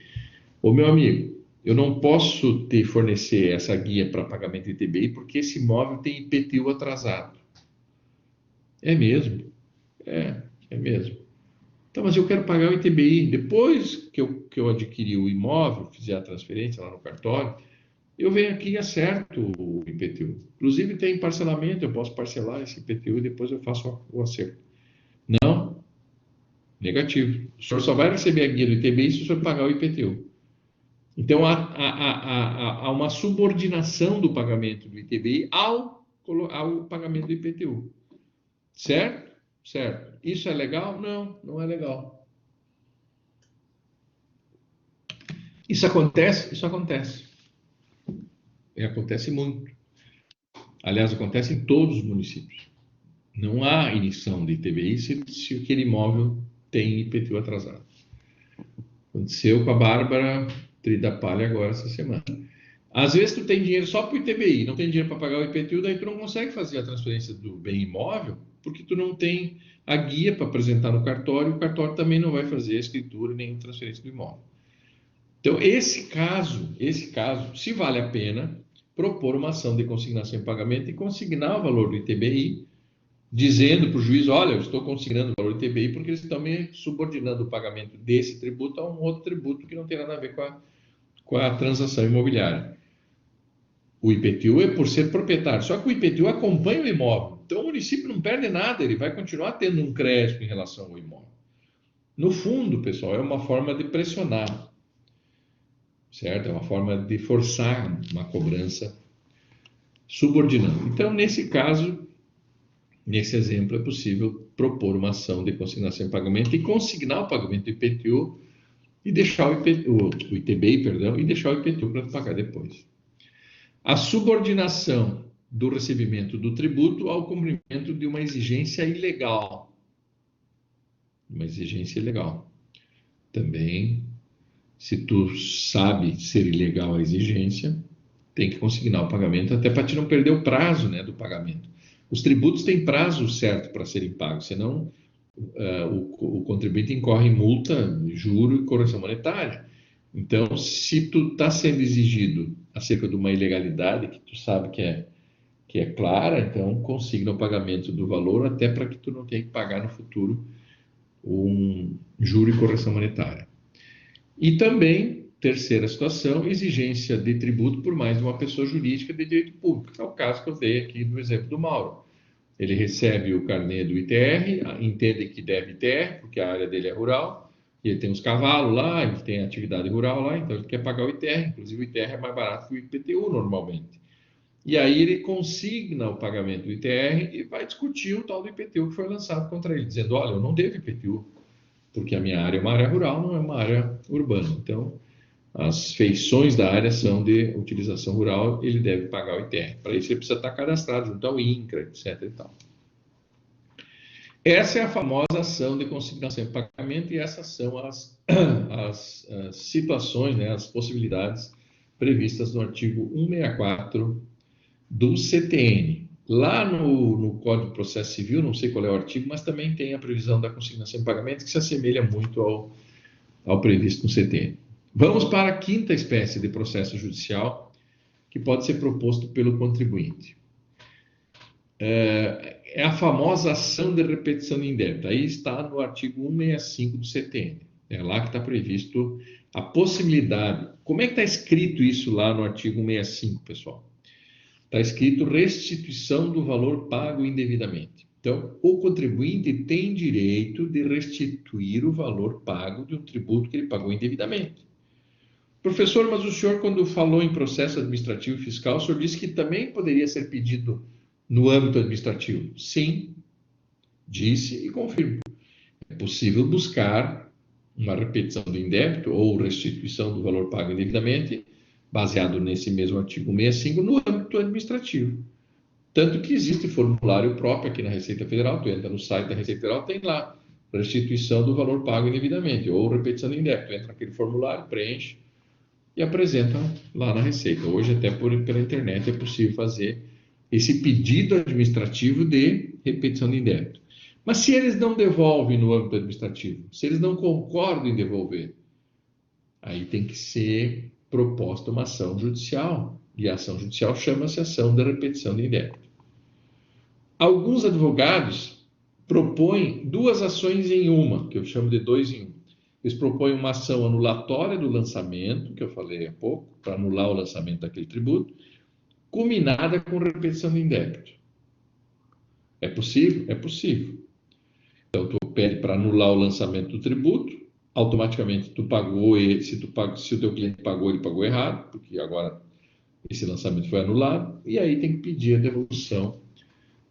Ô, meu amigo, eu não posso te fornecer essa guia para pagamento do ITBI, porque esse imóvel tem IPTU atrasado. É mesmo? É mesmo. Então, mas eu quero pagar o ITBI. Depois que eu adquiri o imóvel, fizer a transferência lá no cartório, eu venho aqui e acerto o IPTU. Inclusive, tem parcelamento, eu posso parcelar esse IPTU e depois eu faço o acerto. Não? Negativo. O senhor só vai receber a guia do ITBI se o senhor pagar o IPTU. Então, há uma subordinação do pagamento do ITBI ao pagamento do IPTU. Certo? Certo. Isso é legal? Não, não é legal. Isso acontece? Isso acontece. E acontece muito. Aliás, acontece em todos os municípios. Não há emissão de ITBI se aquele imóvel tem IPTU atrasado. Aconteceu com a Bárbara Tridapalha agora essa semana. Às vezes tu tem dinheiro só para o ITBI, não tem dinheiro para pagar o IPTU, daí tu não consegue fazer a transferência do bem imóvel, porque tu não tem a guia para apresentar no cartório, o cartório também não vai fazer a escritura nem transferência do imóvel. Então, esse caso, se vale a pena propor uma ação de consignação em pagamento e consignar o valor do ITBI, dizendo para o juiz, olha, eu estou consignando o valor do ITBI porque eles estão me subordinando o pagamento desse tributo a um outro tributo que não tem nada a ver com a transação imobiliária. O IPTU é por ser proprietário, só que o IPTU acompanha o imóvel. Então, o município não perde nada, ele vai continuar tendo um crédito em relação ao imóvel. No fundo, pessoal, é uma forma de pressionar, certo? É uma forma de forçar uma cobrança subordinando. Então, nesse caso, nesse exemplo, é possível propor uma ação de consignação em pagamento e consignar o pagamento do IPTU e deixar o ITBI, e deixar o IPTU para pagar depois. A subordinação do recebimento do tributo ao cumprimento de uma exigência ilegal. Uma exigência ilegal. Também, se tu sabe ser ilegal a exigência, tem que consignar o pagamento, até para te não perder o prazo, né, do pagamento. Os tributos têm prazo certo para serem pagos, senão o contribuinte incorre em multa, juro e correção monetária. Então, se tu está sendo exigido acerca de uma ilegalidade que tu sabe que é clara, então consigna o pagamento do valor até para que tu não tenha que pagar no futuro um juro e correção monetária. E também, terceira situação, exigência de tributo por mais de uma pessoa jurídica de direito público, que é o caso que eu dei aqui no exemplo do Mauro. Ele recebe o carnê do ITR, entende que deve ITR, porque a área dele é rural, e ele tem os cavalos lá, ele tem atividade rural lá, então ele quer pagar o ITR, inclusive o ITR é mais barato que o IPTU normalmente. E aí ele consigna o pagamento do ITR e vai discutir o tal do IPTU que foi lançado contra ele, dizendo, olha, eu não devo IPTU, porque a minha área é uma área rural, não é uma área urbana. Então, as feições da área são de utilização rural, ele deve pagar o ITR. Para isso, ele precisa estar cadastrado junto ao INCRA, etc. E tal. Essa é a famosa ação de consignação e pagamento, e essas são as situações, né, as possibilidades previstas no artigo 164 do CTN. Lá no Código de Processo Civil, não sei qual é o artigo, mas também tem a previsão da consignação e pagamento, que se assemelha muito ao previsto no CTN. Vamos para a quinta espécie de processo judicial, que pode ser proposto pelo contribuinte. É a famosa ação de repetição de indébito. Aí está no artigo 165 do CTN. É lá que está previsto a possibilidade. Como é que está escrito isso lá no artigo 165, pessoal? Está escrito restituição do valor pago indevidamente. Então, o contribuinte tem direito de restituir o valor pago de um tributo que ele pagou indevidamente. Professor, mas o senhor, quando falou em processo administrativo e fiscal, o senhor disse que também poderia ser pedido no âmbito administrativo. Sim, disse e confirmo. É possível buscar uma repetição do indébito ou restituição do valor pago indevidamente, baseado nesse mesmo artigo 65, no âmbito administrativo. Tanto que existe formulário próprio aqui na Receita Federal, tu entra no site da Receita Federal, tem lá, restituição do valor pago indevidamente, ou repetição do indébito, entra naquele formulário, preenche e apresenta lá na Receita. Hoje, até pela internet, é possível fazer esse pedido administrativo de repetição de indébito. Mas se eles não devolvem no âmbito administrativo, se eles não concordam em devolver, aí tem que ser proposta uma ação judicial, e a ação judicial chama-se ação de repetição de indébito. Alguns advogados propõem duas ações em uma, que eu chamo de 2 em 1. Eles propõem uma ação anulatória do lançamento, que eu falei há pouco, para anular o lançamento daquele tributo, culminada com repetição de indébito. É possível? É possível. Então, tu pede para anular o lançamento do tributo, automaticamente tu pagou, se o teu cliente pagou, ele pagou errado, porque agora esse lançamento foi anulado, e aí tem que pedir a devolução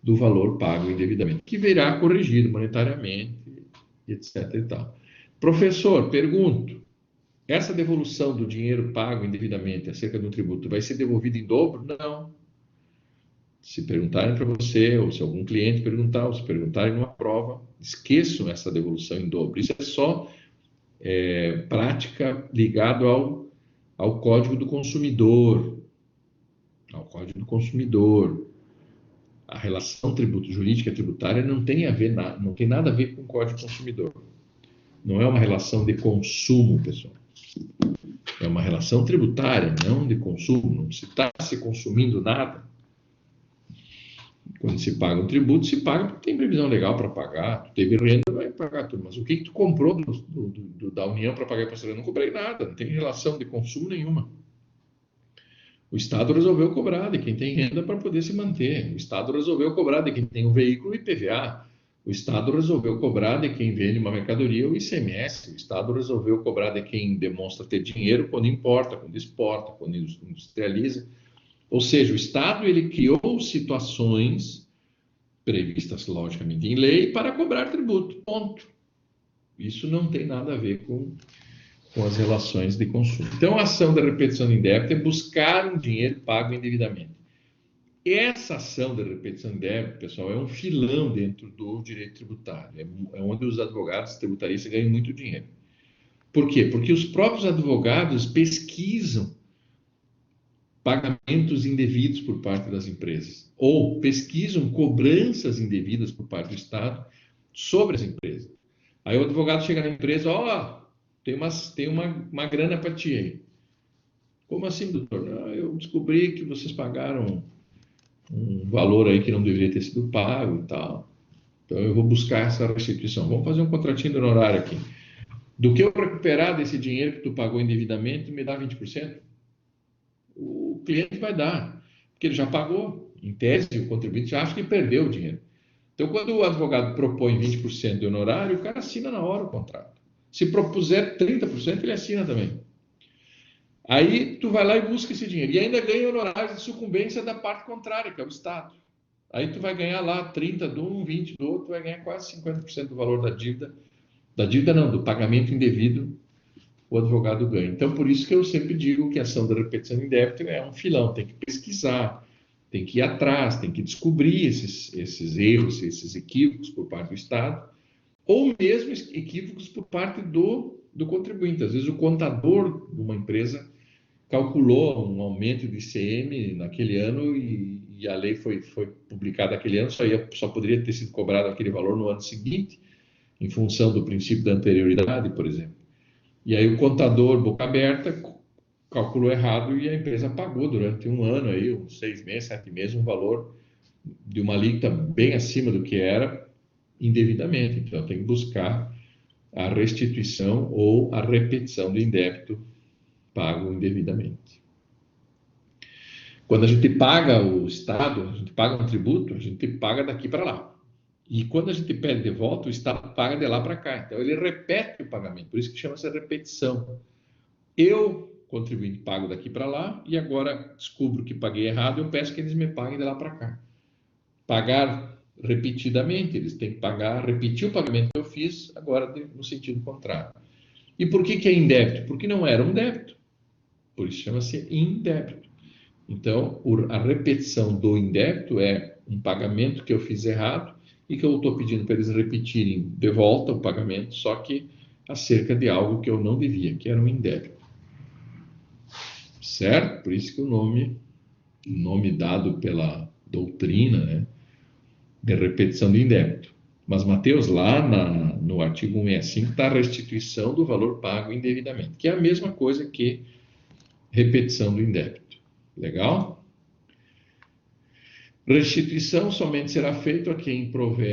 do valor pago indevidamente, que virá corrigido monetariamente, etc. e tal. Professor, pergunto, essa devolução do dinheiro pago indevidamente acerca de um tributo vai ser devolvida em dobro? Não. Se perguntarem para você, ou se algum cliente perguntar, ou se perguntarem numa prova, esqueçam essa devolução em dobro. Isso é só prática ligada ao Código do Consumidor. Ao Código do Consumidor. A relação tributo jurídica e tributária não tem nada a ver com o Código do Consumidor. Não é uma relação de consumo, pessoal. É uma relação tributária, não de consumo. Não se está se consumindo nada. Quando se paga um tributo, se paga porque tem previsão legal para pagar. Tu teve renda, vai pagar tudo. Mas o que tu comprou da União para pagar imposto? Eu não comprei nada, não tem relação de consumo nenhuma. O Estado resolveu cobrar de quem tem renda para poder se manter. O Estado resolveu cobrar de quem tem um veículo e IPVA. O Estado resolveu cobrar de quem vende uma mercadoria o ICMS. O Estado resolveu cobrar de quem demonstra ter dinheiro quando importa, quando exporta, quando industrializa. Ou seja, o Estado ele criou situações previstas, logicamente, em lei para cobrar tributo, ponto. Isso não tem nada a ver com as relações de consumo. Então, a ação da repetição de indébito é buscar um dinheiro pago indevidamente. Essa ação de repetição de débito, pessoal, é um filão dentro do direito tributário. É onde os advogados tributaristas ganham muito dinheiro. Por quê? Porque os próprios advogados pesquisam pagamentos indevidos por parte das empresas, ou pesquisam cobranças indevidas por parte do Estado sobre as empresas. Aí o advogado chega na empresa, ó, tem uma grana para ti aí. Como assim, doutor? Eu descobri que vocês pagaram um valor aí que não deveria ter sido pago e tal. Então eu vou buscar essa restituição. Vamos fazer um contratinho de honorário aqui. Do que eu recuperar desse dinheiro que tu pagou indevidamente, me dá 20%? O cliente vai dar, porque ele já pagou. Em tese, o contribuinte já acha que perdeu o dinheiro. Então, quando o advogado propõe 20% de honorário, o cara assina na hora o contrato. Se propuser 30%, ele assina também. Aí, tu vai lá e busca esse dinheiro. E ainda ganha honorários de sucumbência da parte contrária, que é o Estado. Aí, tu vai ganhar lá 30 de um, 20 do outro, vai ganhar quase 50% do valor da dívida. Da dívida não, do pagamento indevido, o advogado ganha. Então, por isso que eu sempre digo que a ação da repetição de débito é um filão, tem que pesquisar, tem que ir atrás, tem que descobrir esses erros, esses equívocos por parte do Estado, ou mesmo equívocos por parte do contribuinte. Às vezes o contador de uma empresa calculou um aumento de ICM naquele ano e a lei foi publicada naquele ano, só poderia ter sido cobrado aquele valor no ano seguinte, em função do princípio da anterioridade, por exemplo. E aí o contador, boca aberta, calculou errado e a empresa pagou durante um ano, aí, uns 6 meses, 7 meses, um valor de uma alíquota bem acima do que era indevidamente. Então tem que buscar a restituição ou a repetição do indébito pago indevidamente. Quando a gente paga o Estado, a gente paga um tributo, a gente paga daqui para lá. E quando a gente pede de volta, o Estado paga de lá para cá. Então ele repete o pagamento, por isso que chama-se repetição. Eu, contribuinte, pago daqui para lá e agora descubro que paguei errado, eu peço que eles me paguem de lá para cá. Pagar repetidamente, eles têm que pagar, repetir o pagamento que eu fiz, agora no sentido contrário. E por que é indébito? Porque não era um débito. Por isso chama-se indébito. Então, a repetição do indébito é um pagamento que eu fiz errado e que eu estou pedindo para eles repetirem de volta o pagamento, só que acerca de algo que eu não devia, que era um indébito. Certo? Por isso que o nome dado pela doutrina, né, de repetição de indébito. Mas, Mateus, lá no artigo 165 está a restituição do valor pago indevidamente, que é a mesma coisa que repetição do indébito. Legal? Restituição somente será feita a quem prove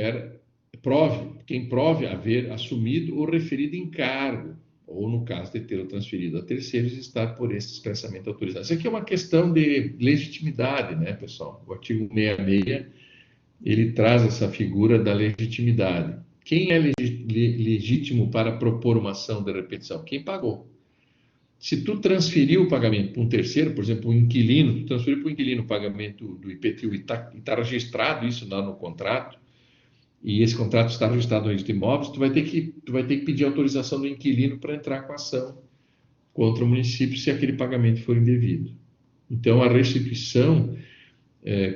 haver assumido o referido encargo, ou no caso de tê-lo transferido a terceiros, estar por este expressamente autorizado. Isso aqui é uma questão de legitimidade, né, pessoal? O artigo 66, ele traz essa figura da legitimidade. Quem é legítimo para propor uma ação de repetição? Quem pagou. Se tu transferiu o pagamento para um terceiro, por exemplo, um inquilino, tu transferiu para o inquilino o pagamento do IPTU e está registrado isso lá no contrato, e esse contrato está registrado no registro de imóveis, tu vai ter que pedir autorização do inquilino para entrar com a ação contra o município se aquele pagamento for indevido. Então, a restituição,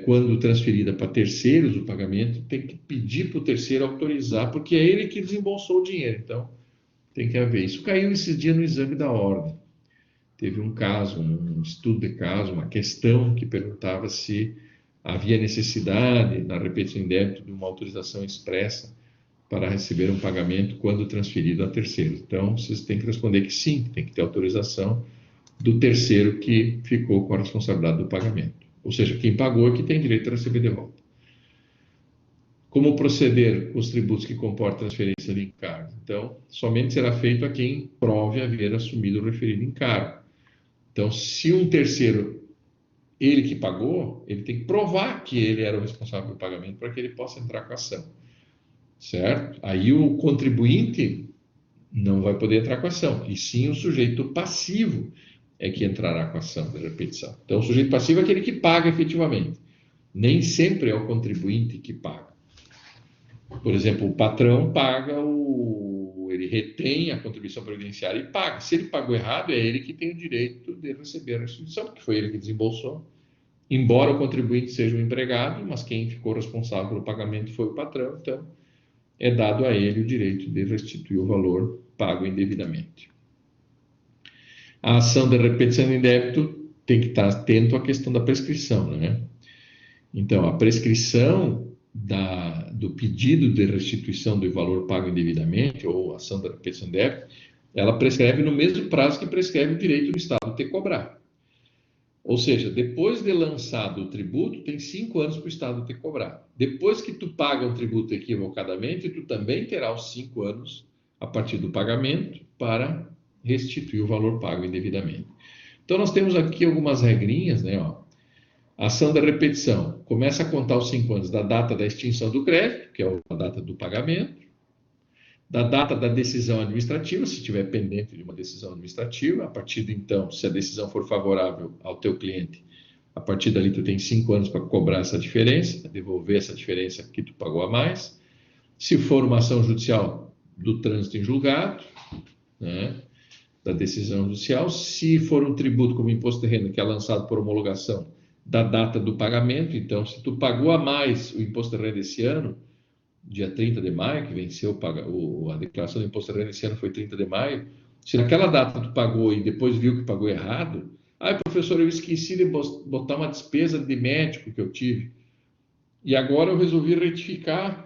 quando transferida para terceiros o pagamento, tem que pedir para o terceiro autorizar, porque é ele que desembolsou o dinheiro. Então, tem que haver. Isso caiu esses dias no exame da ordem. Teve um caso, um estudo de caso, uma questão que perguntava se havia necessidade, na repetição em débito, de uma autorização expressa para receber um pagamento quando transferido a terceiros. Então, vocês têm que responder que sim, tem que ter autorização do terceiro que ficou com a responsabilidade do pagamento. Ou seja, quem pagou é que tem direito a receber de volta. Como proceder com os tributos que comportam transferência de encargo? Então, somente será feito a quem prove haver assumido o referido encargo. Então, se um terceiro, ele que pagou, ele tem que provar que ele era o responsável pelo pagamento para que ele possa entrar com a ação. Certo? Aí o contribuinte não vai poder entrar com a ação, e sim o sujeito passivo é que entrará com a ação de repetição. Então, o sujeito passivo é aquele que paga efetivamente. Nem sempre é o contribuinte que paga. Por exemplo, o patrão paga ele retém a contribuição previdenciária e paga. Se ele pagou errado, é ele que tem o direito de receber a restituição, porque foi ele que desembolsou embora o contribuinte seja o empregado, mas quem ficou responsável pelo pagamento foi o patrão, então é dado a ele o direito de restituir o valor pago indevidamente. A ação de repetição de débito tem que estar atento à questão da prescrição, né? Então, a prescrição do pedido de restituição do valor pago indevidamente, ou ação de repetição de débito, ela prescreve no mesmo prazo que prescreve o direito do Estado de cobrar. Ou seja, depois de lançado o tributo, tem 5 anos para o Estado te cobrar. Depois que tu paga um tributo equivocadamente, tu também terá os 5 anos a partir do pagamento para restituir o valor pago indevidamente. Então, nós temos aqui algumas regrinhas, né? Ó. Ação da repetição. Começa a contar os 5 anos da data da extinção do crédito, que é a data do pagamento, da data da decisão administrativa, se estiver pendente de uma decisão administrativa, a partir de então, se a decisão for favorável ao teu cliente, a partir dali tu tem 5 anos para cobrar essa diferença, devolver essa diferença que tu pagou a mais. Se for uma ação judicial, do trânsito em julgado, né, da decisão judicial. Se for um tributo como imposto de renda, que é lançado por homologação, da data do pagamento. Então, se tu pagou a mais o imposto de renda esse ano, dia 30 de maio, que venceu a declaração do imposto de renda esse ano foi 30 de maio, se naquela data tu pagou e depois viu que pagou errado, professor, eu esqueci de botar uma despesa de médico que eu tive, e agora eu resolvi retificar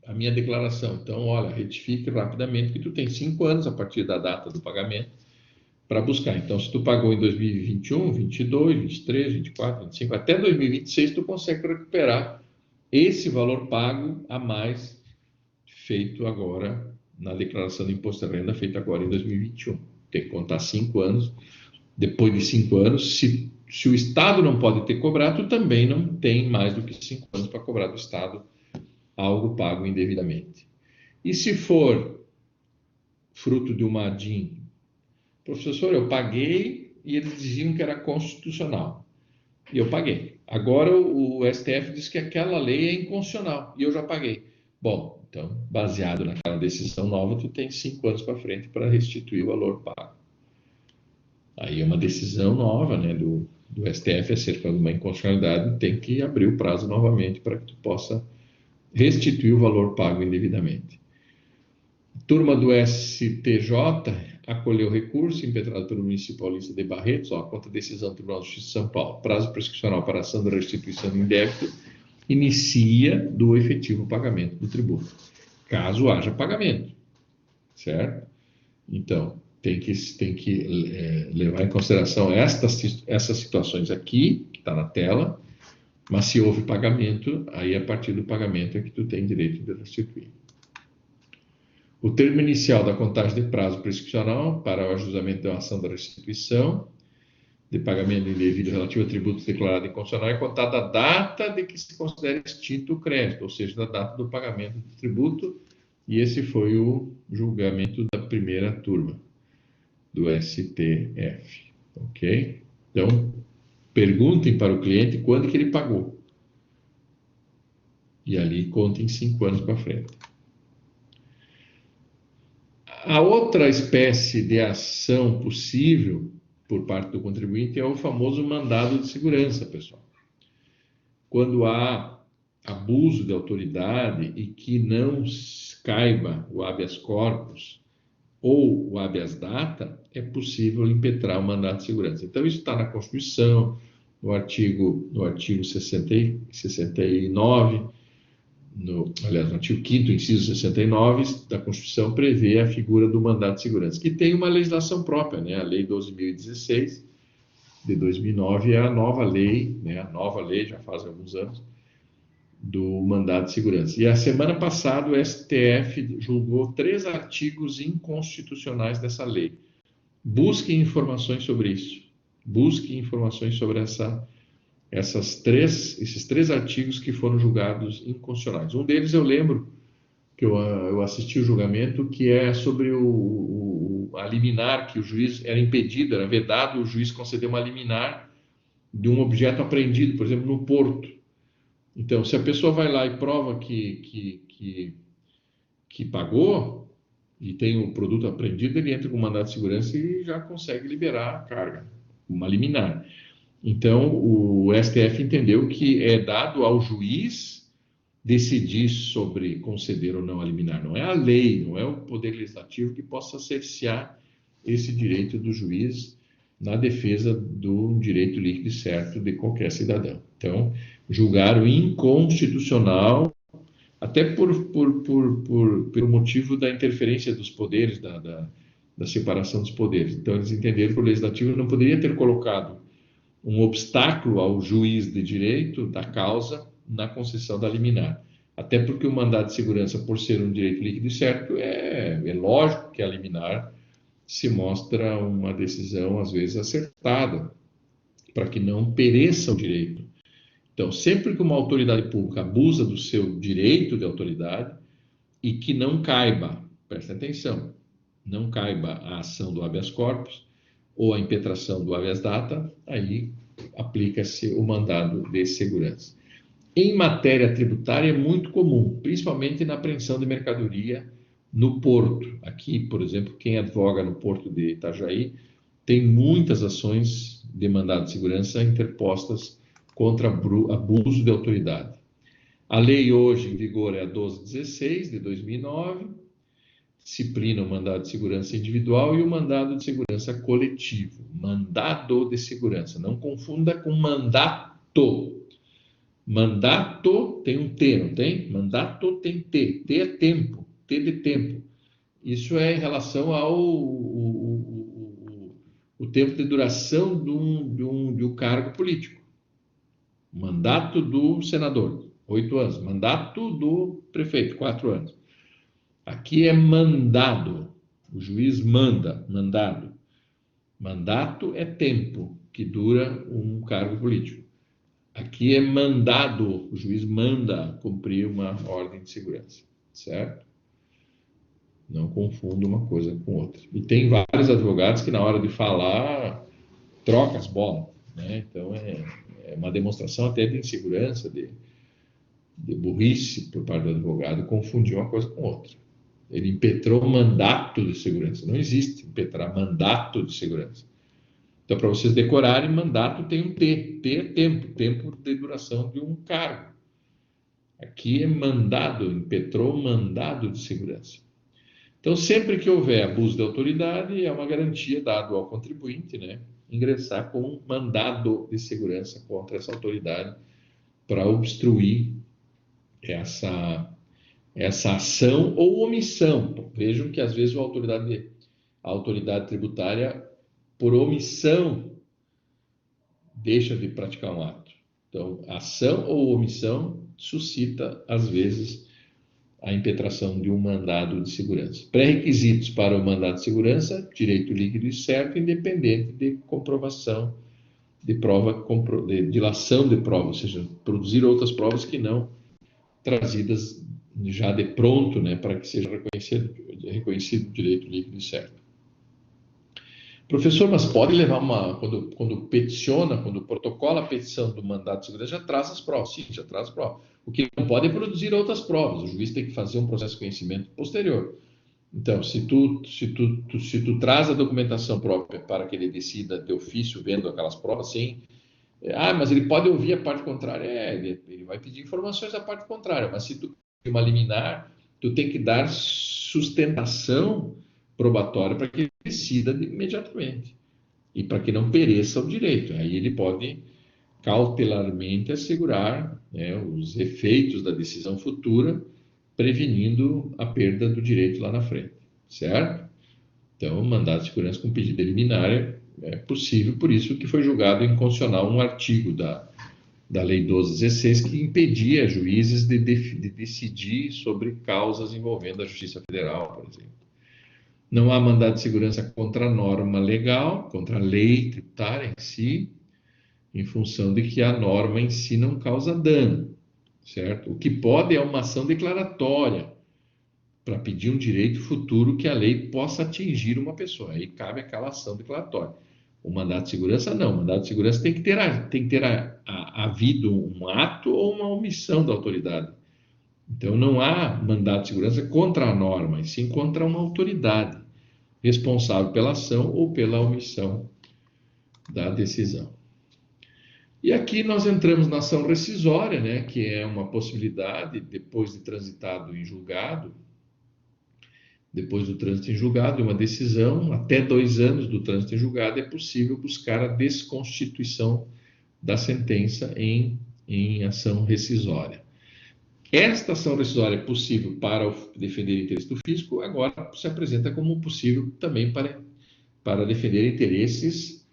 a minha declaração. Então, olha, retifique rapidamente, que tu tem 5 anos a partir da data do pagamento para buscar. Então, se tu pagou em 2021, 22, 23, 24, 25, até 2026, tu consegue recuperar esse valor pago a mais feito agora na declaração do imposto de renda feita agora em 2021. Tem que contar 5 anos. Depois de 5 anos, se o Estado não pode ter cobrado, tu também não tem mais do que 5 anos para cobrar do Estado algo pago indevidamente. E se for fruto de uma ADIM, professor, eu paguei e eles diziam que era constitucional. E eu paguei. Agora o STF diz que aquela lei é inconstitucional e eu já paguei. Bom, então, baseado naquela decisão nova, tu tem 5 anos para frente para restituir o valor pago. Aí é uma decisão nova, né, do STF acerca de uma inconstitucionalidade, tem que abrir o prazo novamente para que tu possa restituir o valor pago indevidamente. Turma do STJ acolheu o recurso impetrado pelo município paulista de Barretos, contra a decisão do Tribunal de Justiça de São Paulo. Prazo prescricional para ação de restituição de indébito inicia do efetivo pagamento do tributo, caso haja pagamento, certo? Então, tem que levar em consideração essas situações aqui, que está na tela, mas se houve pagamento, aí a partir do pagamento é que tu tem direito de restituir. O termo inicial da contagem de prazo prescricional para o ajustamento da ação da restituição de pagamento indevido relativo a tributos declarados inconstitucional é contada a data de que se considera extinto o crédito, ou seja, da data do pagamento do tributo, e esse foi o julgamento da primeira turma do STF, ok? Então, perguntem para o cliente quando que ele pagou, e ali contem 5 anos para frente. A outra espécie de ação possível por parte do contribuinte é o famoso mandado de segurança, pessoal. Quando há abuso de autoridade e que não caiba o habeas corpus ou o habeas data, é possível impetrar o mandado de segurança. Então, isso está na Constituição, no artigo 69, no artigo 5º, inciso 69 da Constituição, prevê a figura do mandado de segurança, que tem uma legislação própria, né? A Lei 12.016, de 2009, é a nova lei, né? A nova lei, já faz alguns anos, do mandado de segurança. E a semana passada o STF julgou 3 artigos inconstitucionais dessa lei. Busquem informações sobre isso. Busquem informações sobre esses 3 artigos que foram julgados inconstitucionais. Um deles eu lembro que eu assisti o julgamento, que é sobre a liminar, que o juiz era impedido, era vedado o juiz conceder uma liminar de um objeto apreendido, por exemplo, no porto. Então, se a pessoa vai lá e prova que pagou e tem o produto apreendido, ele entra com mandado de segurança e já consegue liberar a carga, uma liminar. Então, o STF entendeu que é dado ao juiz decidir sobre conceder ou não a liminar. Não é a lei, não é o Poder Legislativo que possa cercear esse direito do juiz na defesa do direito líquido e certo de qualquer cidadão. Então, julgaram inconstitucional, até pelo motivo da interferência dos poderes, da separação dos poderes. Então, eles entenderam que o Legislativo não poderia ter colocado um obstáculo ao juiz de direito da causa na concessão da liminar. Até porque o mandado de segurança, por ser um direito líquido e certo, é lógico que a liminar se mostra uma decisão, às vezes, acertada, para que não pereça o direito. Então, sempre que uma autoridade pública abusa do seu direito de autoridade e que não caiba, presta atenção, não caiba a ação do habeas corpus ou a impetração do habeas data, aí aplica-se o mandado de segurança. Em matéria tributária é muito comum, principalmente na apreensão de mercadoria no porto. Aqui, por exemplo, quem advoga no porto de Itajaí tem muitas ações de mandado de segurança interpostas contra abuso de autoridade. A lei hoje em vigor é a 1216 de 2009, disciplina o mandado de segurança individual e o mandado de segurança coletivo. Mandado de segurança, não confunda com mandato. Mandato tem um T, não tem? Mandato tem T. T é tempo, T de tempo. Isso é em relação ao o tempo de duração de um cargo político. Mandato do senador, 8 anos. Mandato do prefeito, 4 anos. Aqui é mandado. O juiz manda, mandado. Mandato é tempo que dura um cargo político. Aqui é mandado, o juiz manda cumprir uma ordem de segurança, certo? Não confunda uma coisa com outra. E tem vários advogados que na hora de falar trocam as bolas, né? Então é uma demonstração até de insegurança, de burrice por parte do advogado, confundir uma coisa com outra. Ele impetrou mandato de segurança. Não existe impetrar mandato de segurança. Então, para vocês decorarem, mandato tem um T. T é tempo, tempo de duração de um cargo. Aqui é mandado, impetrou mandado de segurança. Então, sempre que houver abuso de autoridade, é uma garantia dada ao contribuinte, né, ingressar com um mandado de segurança contra essa autoridade para obstruir essa ação ou omissão. Vejam que, às vezes, a autoridade tributária, por omissão, deixa de praticar um ato. Então, ação ou omissão suscita, às vezes, a impetração de um mandado de segurança. Pré-requisitos para o mandado de segurança: direito líquido e certo, independente de comprovação de prova, de dilação de prova, ou seja, produzir outras provas que não trazidas já de pronto, né, para que seja reconhecido o direito líquido e certo. Professor, mas pode levar quando peticiona, quando protocola a petição do mandado de segurança, já traz as provas. Sim, já traz as provas. O que não pode é produzir outras provas. O juiz tem que fazer um processo de conhecimento posterior. Então, se tu traz a documentação própria para que ele decida de ofício vendo aquelas provas, sim. Mas ele pode ouvir a parte contrária. Ele vai pedir informações da parte contrária. Mas se tu tem uma liminar, tu tem que dar sustentação probatória para que ele decida imediatamente e para que não pereça o direito. Aí ele pode cautelarmente assegurar, né, os efeitos da decisão futura, prevenindo a perda do direito lá na frente, certo? Então, mandado de segurança com pedido de liminar é possível, por isso que foi julgado inconstitucional um artigo da Lei 1216 que impedia juízes de decidir sobre causas envolvendo a Justiça Federal, por exemplo. Não há mandado de segurança contra a norma legal, contra a lei tributária em si, em função de que a norma em si não causa dano, certo? O que pode é uma ação declaratória para pedir um direito futuro que a lei possa atingir uma pessoa. Aí cabe aquela ação declaratória. O mandado de segurança não. O mandado de segurança tem que ter havido um ato ou uma omissão da autoridade. Então não há mandado de segurança contra a norma, e sim contra uma autoridade responsável pela ação ou pela omissão da decisão. E aqui nós entramos na ação rescisória, né, que é uma possibilidade, depois de transitado em julgado, depois do trânsito em julgado, uma decisão, até 2 anos do trânsito em julgado, é possível buscar a desconstituição da sentença em ação rescisória. Esta ação rescisória é possível para defender o interesse do fisco, agora se apresenta como possível também para defender interesses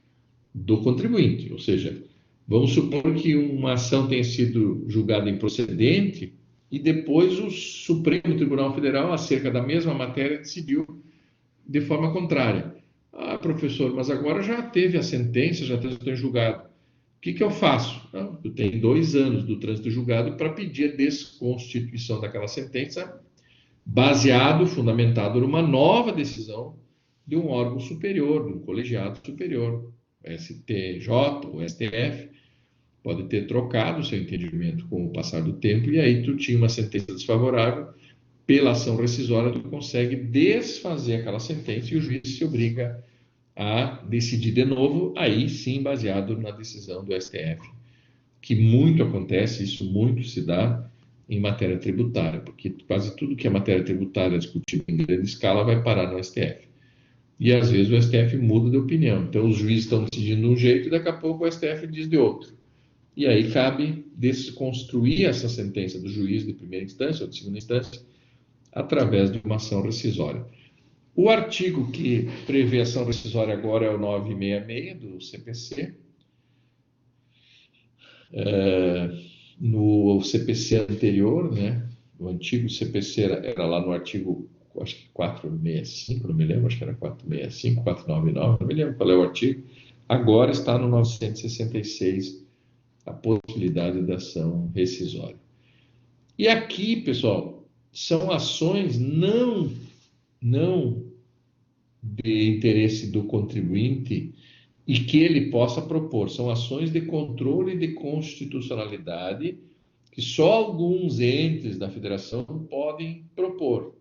do contribuinte, ou seja, vamos supor que uma ação tenha sido julgada improcedente e depois o Supremo Tribunal Federal, acerca da mesma matéria, decidiu de forma contrária. Ah, professor, mas agora já teve a sentença, já está em julgado. O que eu faço? Não, eu tenho 2 anos do trânsito julgado para pedir a desconstituição daquela sentença, baseado, fundamentado numa nova decisão de um órgão superior, de um colegiado superior, o STJ, o STF, pode ter trocado o seu entendimento com o passar do tempo, e aí tu tinha uma sentença desfavorável, pela ação rescisória tu consegue desfazer aquela sentença e o juiz se obriga a decidir de novo, aí sim baseado na decisão do STF, que muito acontece, isso muito se dá em matéria tributária, porque quase tudo que é matéria tributária discutida em grande escala vai parar no STF. E às vezes o STF muda de opinião. Então os juízes estão decidindo de um jeito e daqui a pouco o STF diz de outro. E aí cabe desconstruir essa sentença do juiz de primeira instância ou de segunda instância através de uma ação rescisória. O artigo que prevê ação rescisória agora é o 966 do CPC. No CPC anterior, né, o antigo CPC era lá no artigo, acho que 465, não me lembro, acho que era 465, 499, não me lembro qual é o artigo. Agora está no 966 a possibilidade da ação rescisória. E aqui, pessoal, são ações não de interesse do contribuinte e que ele possa propor. São ações de controle de constitucionalidade que só alguns entes da federação podem propor.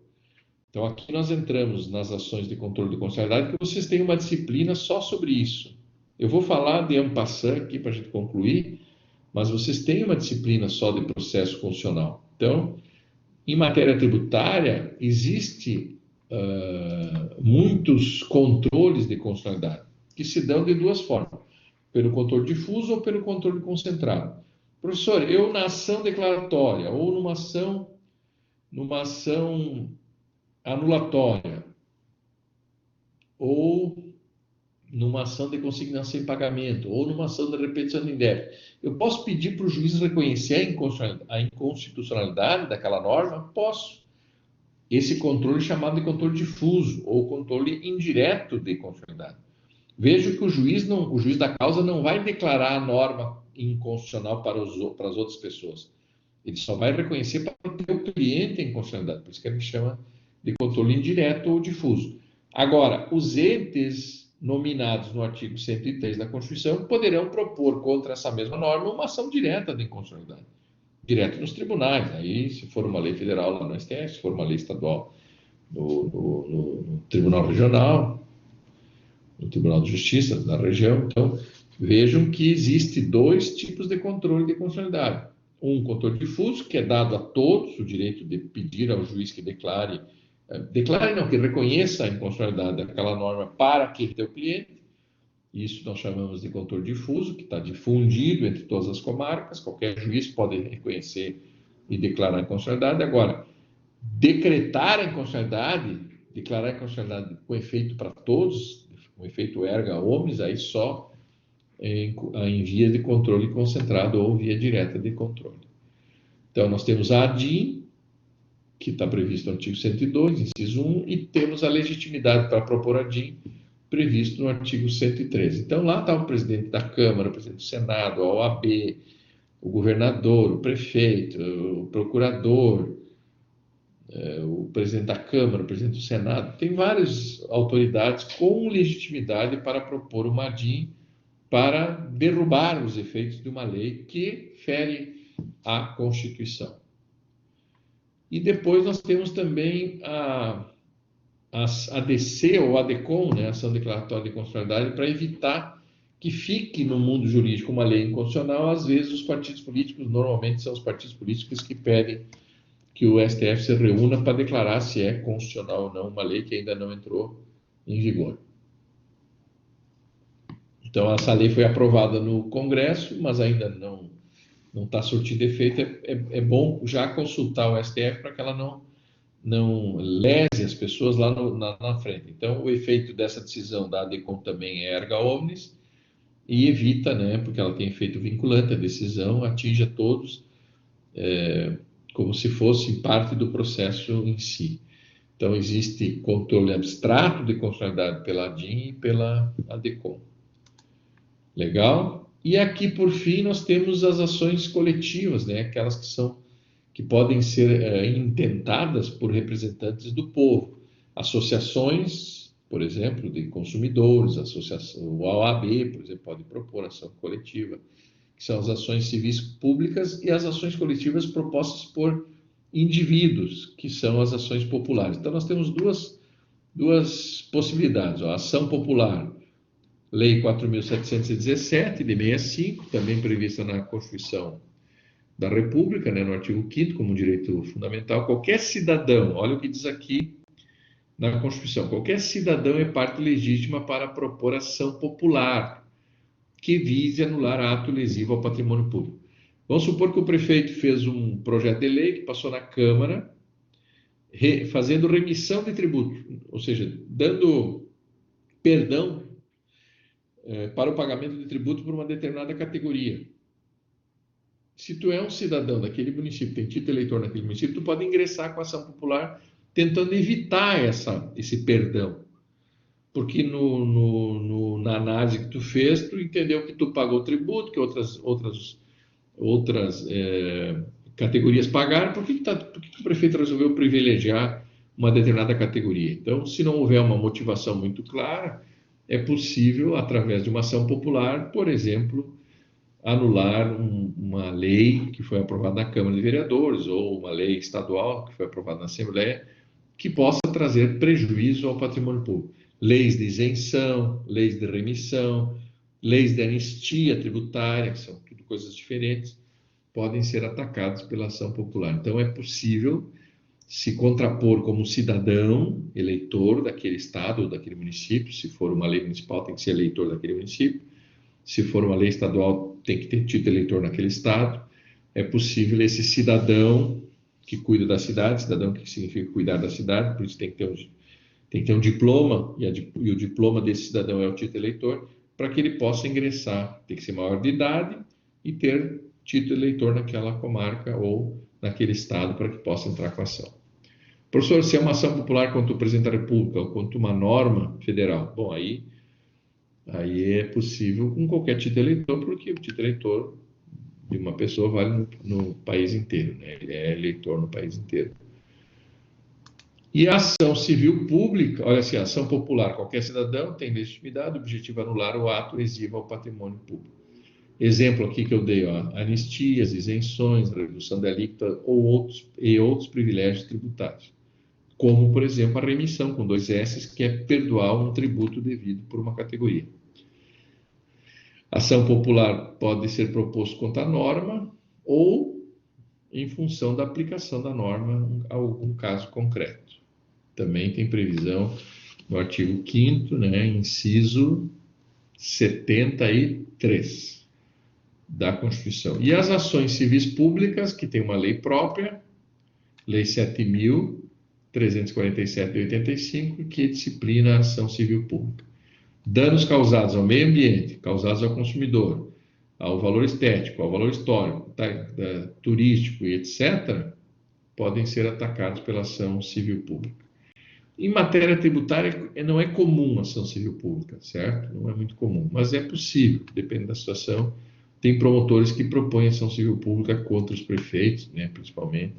Então, aqui nós entramos nas ações de controle de constitucionalidade, que vocês têm uma disciplina só sobre isso. Eu vou falar de en passant aqui para a gente concluir, mas vocês têm uma disciplina só de processo constitucional. Então, em matéria tributária, existe muitos controles de constitucionalidade, que se dão de duas formas, pelo controle difuso ou pelo controle concentrado. Professor, eu na ação declaratória ou numa ação anulatória ou numa ação de consignação em pagamento ou numa ação de repetição de débito, eu posso pedir para o juiz reconhecer a inconstitucionalidade daquela norma? Posso. Esse controle é chamado de controle difuso ou controle indireto de constitucionalidade. Veja que o juiz da causa não vai declarar a norma inconstitucional para as outras pessoas. Ele só vai reconhecer para o teu cliente a inconstitucionalidade. Por isso que ele chama de controle indireto ou difuso. Agora, os entes nominados no artigo 103 da Constituição poderão propor contra essa mesma norma uma ação direta de inconstitucionalidade. Direto nos tribunais. Aí, se for uma lei federal lá no STF, se for uma lei estadual no Tribunal Regional, no Tribunal de Justiça da região. Então, vejam que existe 2 tipos de controle de constitucionalidade. Um controle difuso, que é dado a todos o direito de pedir ao juiz que que reconheça a inconstitucionalidade daquela norma para aquele teu cliente. Isso nós chamamos de controle difuso, que está difundido entre todas as comarcas, qualquer juiz pode reconhecer e declarar a inconstitucionalidade. Agora, decretar a inconstitucionalidade, declarar a inconstitucionalidade com efeito para todos, com efeito erga omnes, aí só em via de controle concentrado ou via direta de controle. Então, nós temos a ADIM, que está previsto no artigo 102, inciso 1, e temos a legitimidade para propor a ADIM, previsto no artigo 113. Então, lá está o presidente da Câmara, o presidente do Senado, a OAB, o governador, o prefeito, o procurador, o presidente da Câmara, o presidente do Senado. Tem várias autoridades com legitimidade para propor uma ADIM para derrubar os efeitos de uma lei que fere a Constituição. E depois nós temos também a ADC ou ADCOM, né, Ação Declaratória de Constitucionalidade, para evitar que fique no mundo jurídico uma lei inconstitucional, às vezes os partidos políticos, normalmente são os partidos políticos que pedem que o STF se reúna para declarar se é constitucional ou não uma lei que ainda não entrou em vigor. Então, essa lei foi aprovada no Congresso, mas ainda não está surtindo efeito. É bom já consultar o STF para que ela não lese as pessoas lá na frente. Então, o efeito dessa decisão da ADECOM também é erga omnes e evita, né, porque ela tem efeito vinculante, a decisão atinge a todos, como se fosse parte do processo em si. Então, existe controle abstrato de constitucionalidade pela ADIM e pela ADECOM. Legal? E aqui, por fim, nós temos as ações coletivas, né? Aquelas que podem ser intentadas por representantes do povo. Associações, por exemplo, de consumidores, o OAB, por exemplo, pode propor ação coletiva, que são as ações civis públicas, e as ações coletivas propostas por indivíduos, que são as ações populares. Então, nós temos duas possibilidades. A ação popular, Lei 4.717, de 65, também prevista na Constituição da República, né, no artigo 5º, como direito fundamental. Qualquer cidadão, olha o que diz aqui na Constituição, qualquer cidadão é parte legítima para propor ação popular que vise anular ato lesivo ao patrimônio público. Vamos supor que o prefeito fez um projeto de lei que passou na Câmara, fazendo remissão de tributo, ou seja, dando perdão para o pagamento de tributo por uma determinada categoria. Se tu é um cidadão daquele município, tem título eleitor naquele município, tu pode ingressar com ação popular tentando evitar esse perdão. Porque na análise que tu fez, tu entendeu que tu pagou tributo, que outras categorias pagaram, por que o prefeito resolveu privilegiar uma determinada categoria? Então, se não houver uma motivação muito clara, é possível, através de uma ação popular, por exemplo, anular uma lei que foi aprovada na Câmara de Vereadores ou uma lei estadual que foi aprovada na Assembleia que possa trazer prejuízo ao patrimônio público. Leis de isenção, leis de remissão, leis de anistia tributária, que são tudo coisas diferentes, podem ser atacadas pela ação popular. Então, é possível se contrapor como cidadão, eleitor daquele estado ou daquele município. Se for uma lei municipal, tem que ser eleitor daquele município. Se for uma lei estadual, tem que ter título eleitor naquele estado. É possível esse cidadão que cuida da cidade, cidadão que significa cuidar da cidade, por isso tem que ter um diploma, e o diploma desse cidadão é o título eleitor, para que ele possa ingressar. Tem que ser maior de idade e ter título eleitor naquela comarca ou naquele estado para que possa entrar com a ação. Professor, se é uma ação popular contra o presidente da República ou contra uma norma federal, bom, aí é possível com qualquer título eleitor, porque o título eleitor de uma pessoa vale no país inteiro, né? Ele é eleitor no país inteiro. E a ação civil pública, olha assim, a ação popular, qualquer cidadão tem legitimidade, o objetivo é anular o ato lesivo ao patrimônio público. Exemplo aqui que eu dei, ó, anistias, isenções, redução da alíquota ou outros privilégios tributários. Como, por exemplo, a remissão, com 2 S, que é perdoar um tributo devido por uma categoria. Ação popular pode ser proposto contra a norma ou em função da aplicação da norma a algum caso concreto. Também tem previsão no artigo 5º, né, inciso 73 da Constituição. E as ações civis públicas, que tem uma lei própria, Lei 7.347 de 85, que disciplina a ação civil pública. Danos causados ao meio ambiente, causados ao consumidor, ao valor estético, ao valor histórico, turístico e etc., podem ser atacados pela ação civil pública. Em matéria tributária, não é comum a ação civil pública, certo? Não é muito comum, mas é possível, depende da situação. Tem promotores que propõem ação civil pública contra os prefeitos, né, principalmente.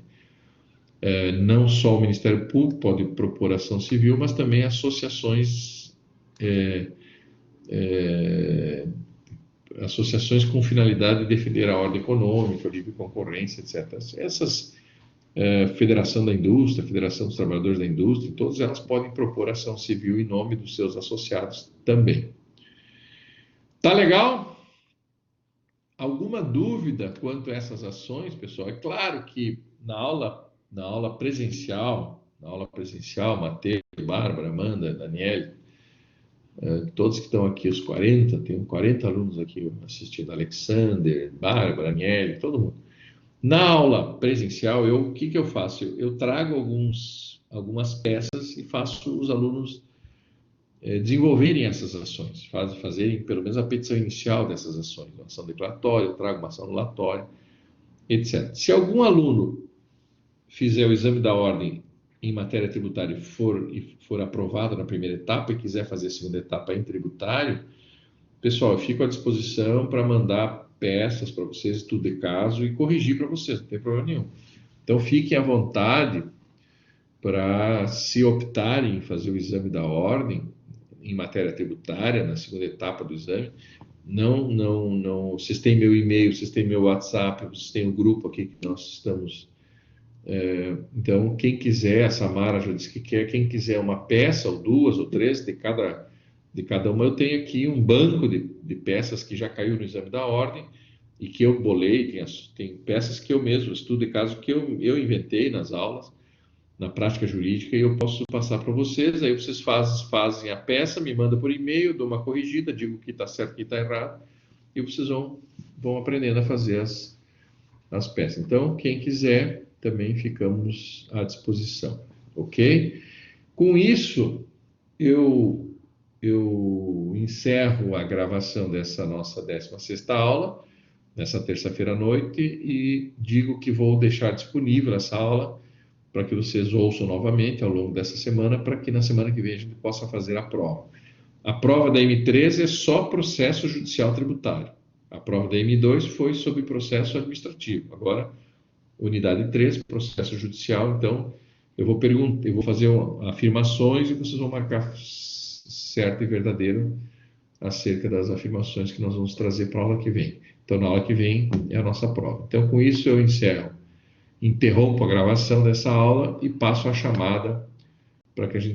Não só o Ministério Público pode propor ação civil, mas também associações com finalidade de defender a ordem econômica, a livre concorrência, etc. Essas, Federação da Indústria, Federação dos Trabalhadores da Indústria, todas elas podem propor ação civil em nome dos seus associados também. Tá legal? Alguma dúvida quanto a essas ações, pessoal? É claro que na aula presencial, Matheus, Bárbara, Amanda, Daniele, todos que estão aqui, os 40, tem 40 alunos aqui assistindo, Alexander, Bárbara, Daniele, todo mundo. Na aula presencial, o que eu faço? Eu trago algumas peças e faço os alunos desenvolverem essas ações, fazerem pelo menos a petição inicial dessas ações, uma ação declaratória, eu trago uma ação anulatória, etc. Se algum aluno fizer o exame da ordem em matéria tributária e for aprovado na primeira etapa e quiser fazer a segunda etapa em tributário, pessoal, eu fico à disposição para mandar peças para vocês, estudo de caso e corrigir para vocês, não tem problema nenhum. Então fiquem à vontade para, se optarem em fazer o exame da ordem em matéria tributária, na segunda etapa do exame, não, vocês têm meu e-mail, vocês têm meu WhatsApp, vocês têm o grupo aqui que nós estamos. Então, quem quiser, a Samara já disse que quer, quem quiser uma peça, ou duas, ou três, de cada uma, eu tenho aqui um banco de peças que já caiu no exame da ordem e que eu bolei, tem peças que eu mesmo estudo de caso que eu inventei nas aulas, na prática jurídica, e eu posso passar para vocês, aí vocês fazem a peça, me mandam por e-mail, dou uma corrigida, digo que está certo, que está errado, e vocês vão aprendendo a fazer as peças. Então, quem quiser, também ficamos à disposição, ok? Com isso, eu encerro a gravação dessa nossa 16ª aula, nessa terça-feira à noite, e digo que vou deixar disponível essa aula para que vocês ouçam novamente ao longo dessa semana, para que na semana que vem a gente possa fazer a prova. A prova da M3 é só processo judicial tributário. A prova da M2 foi sobre processo administrativo. Agora, unidade 3, processo judicial. Então, eu vou fazer afirmações e vocês vão marcar certo e verdadeiro acerca das afirmações que nós vamos trazer para a aula que vem. Então, na aula que vem é a nossa prova. Então, com isso eu interrompo a gravação dessa aula e passo a chamada para que a gente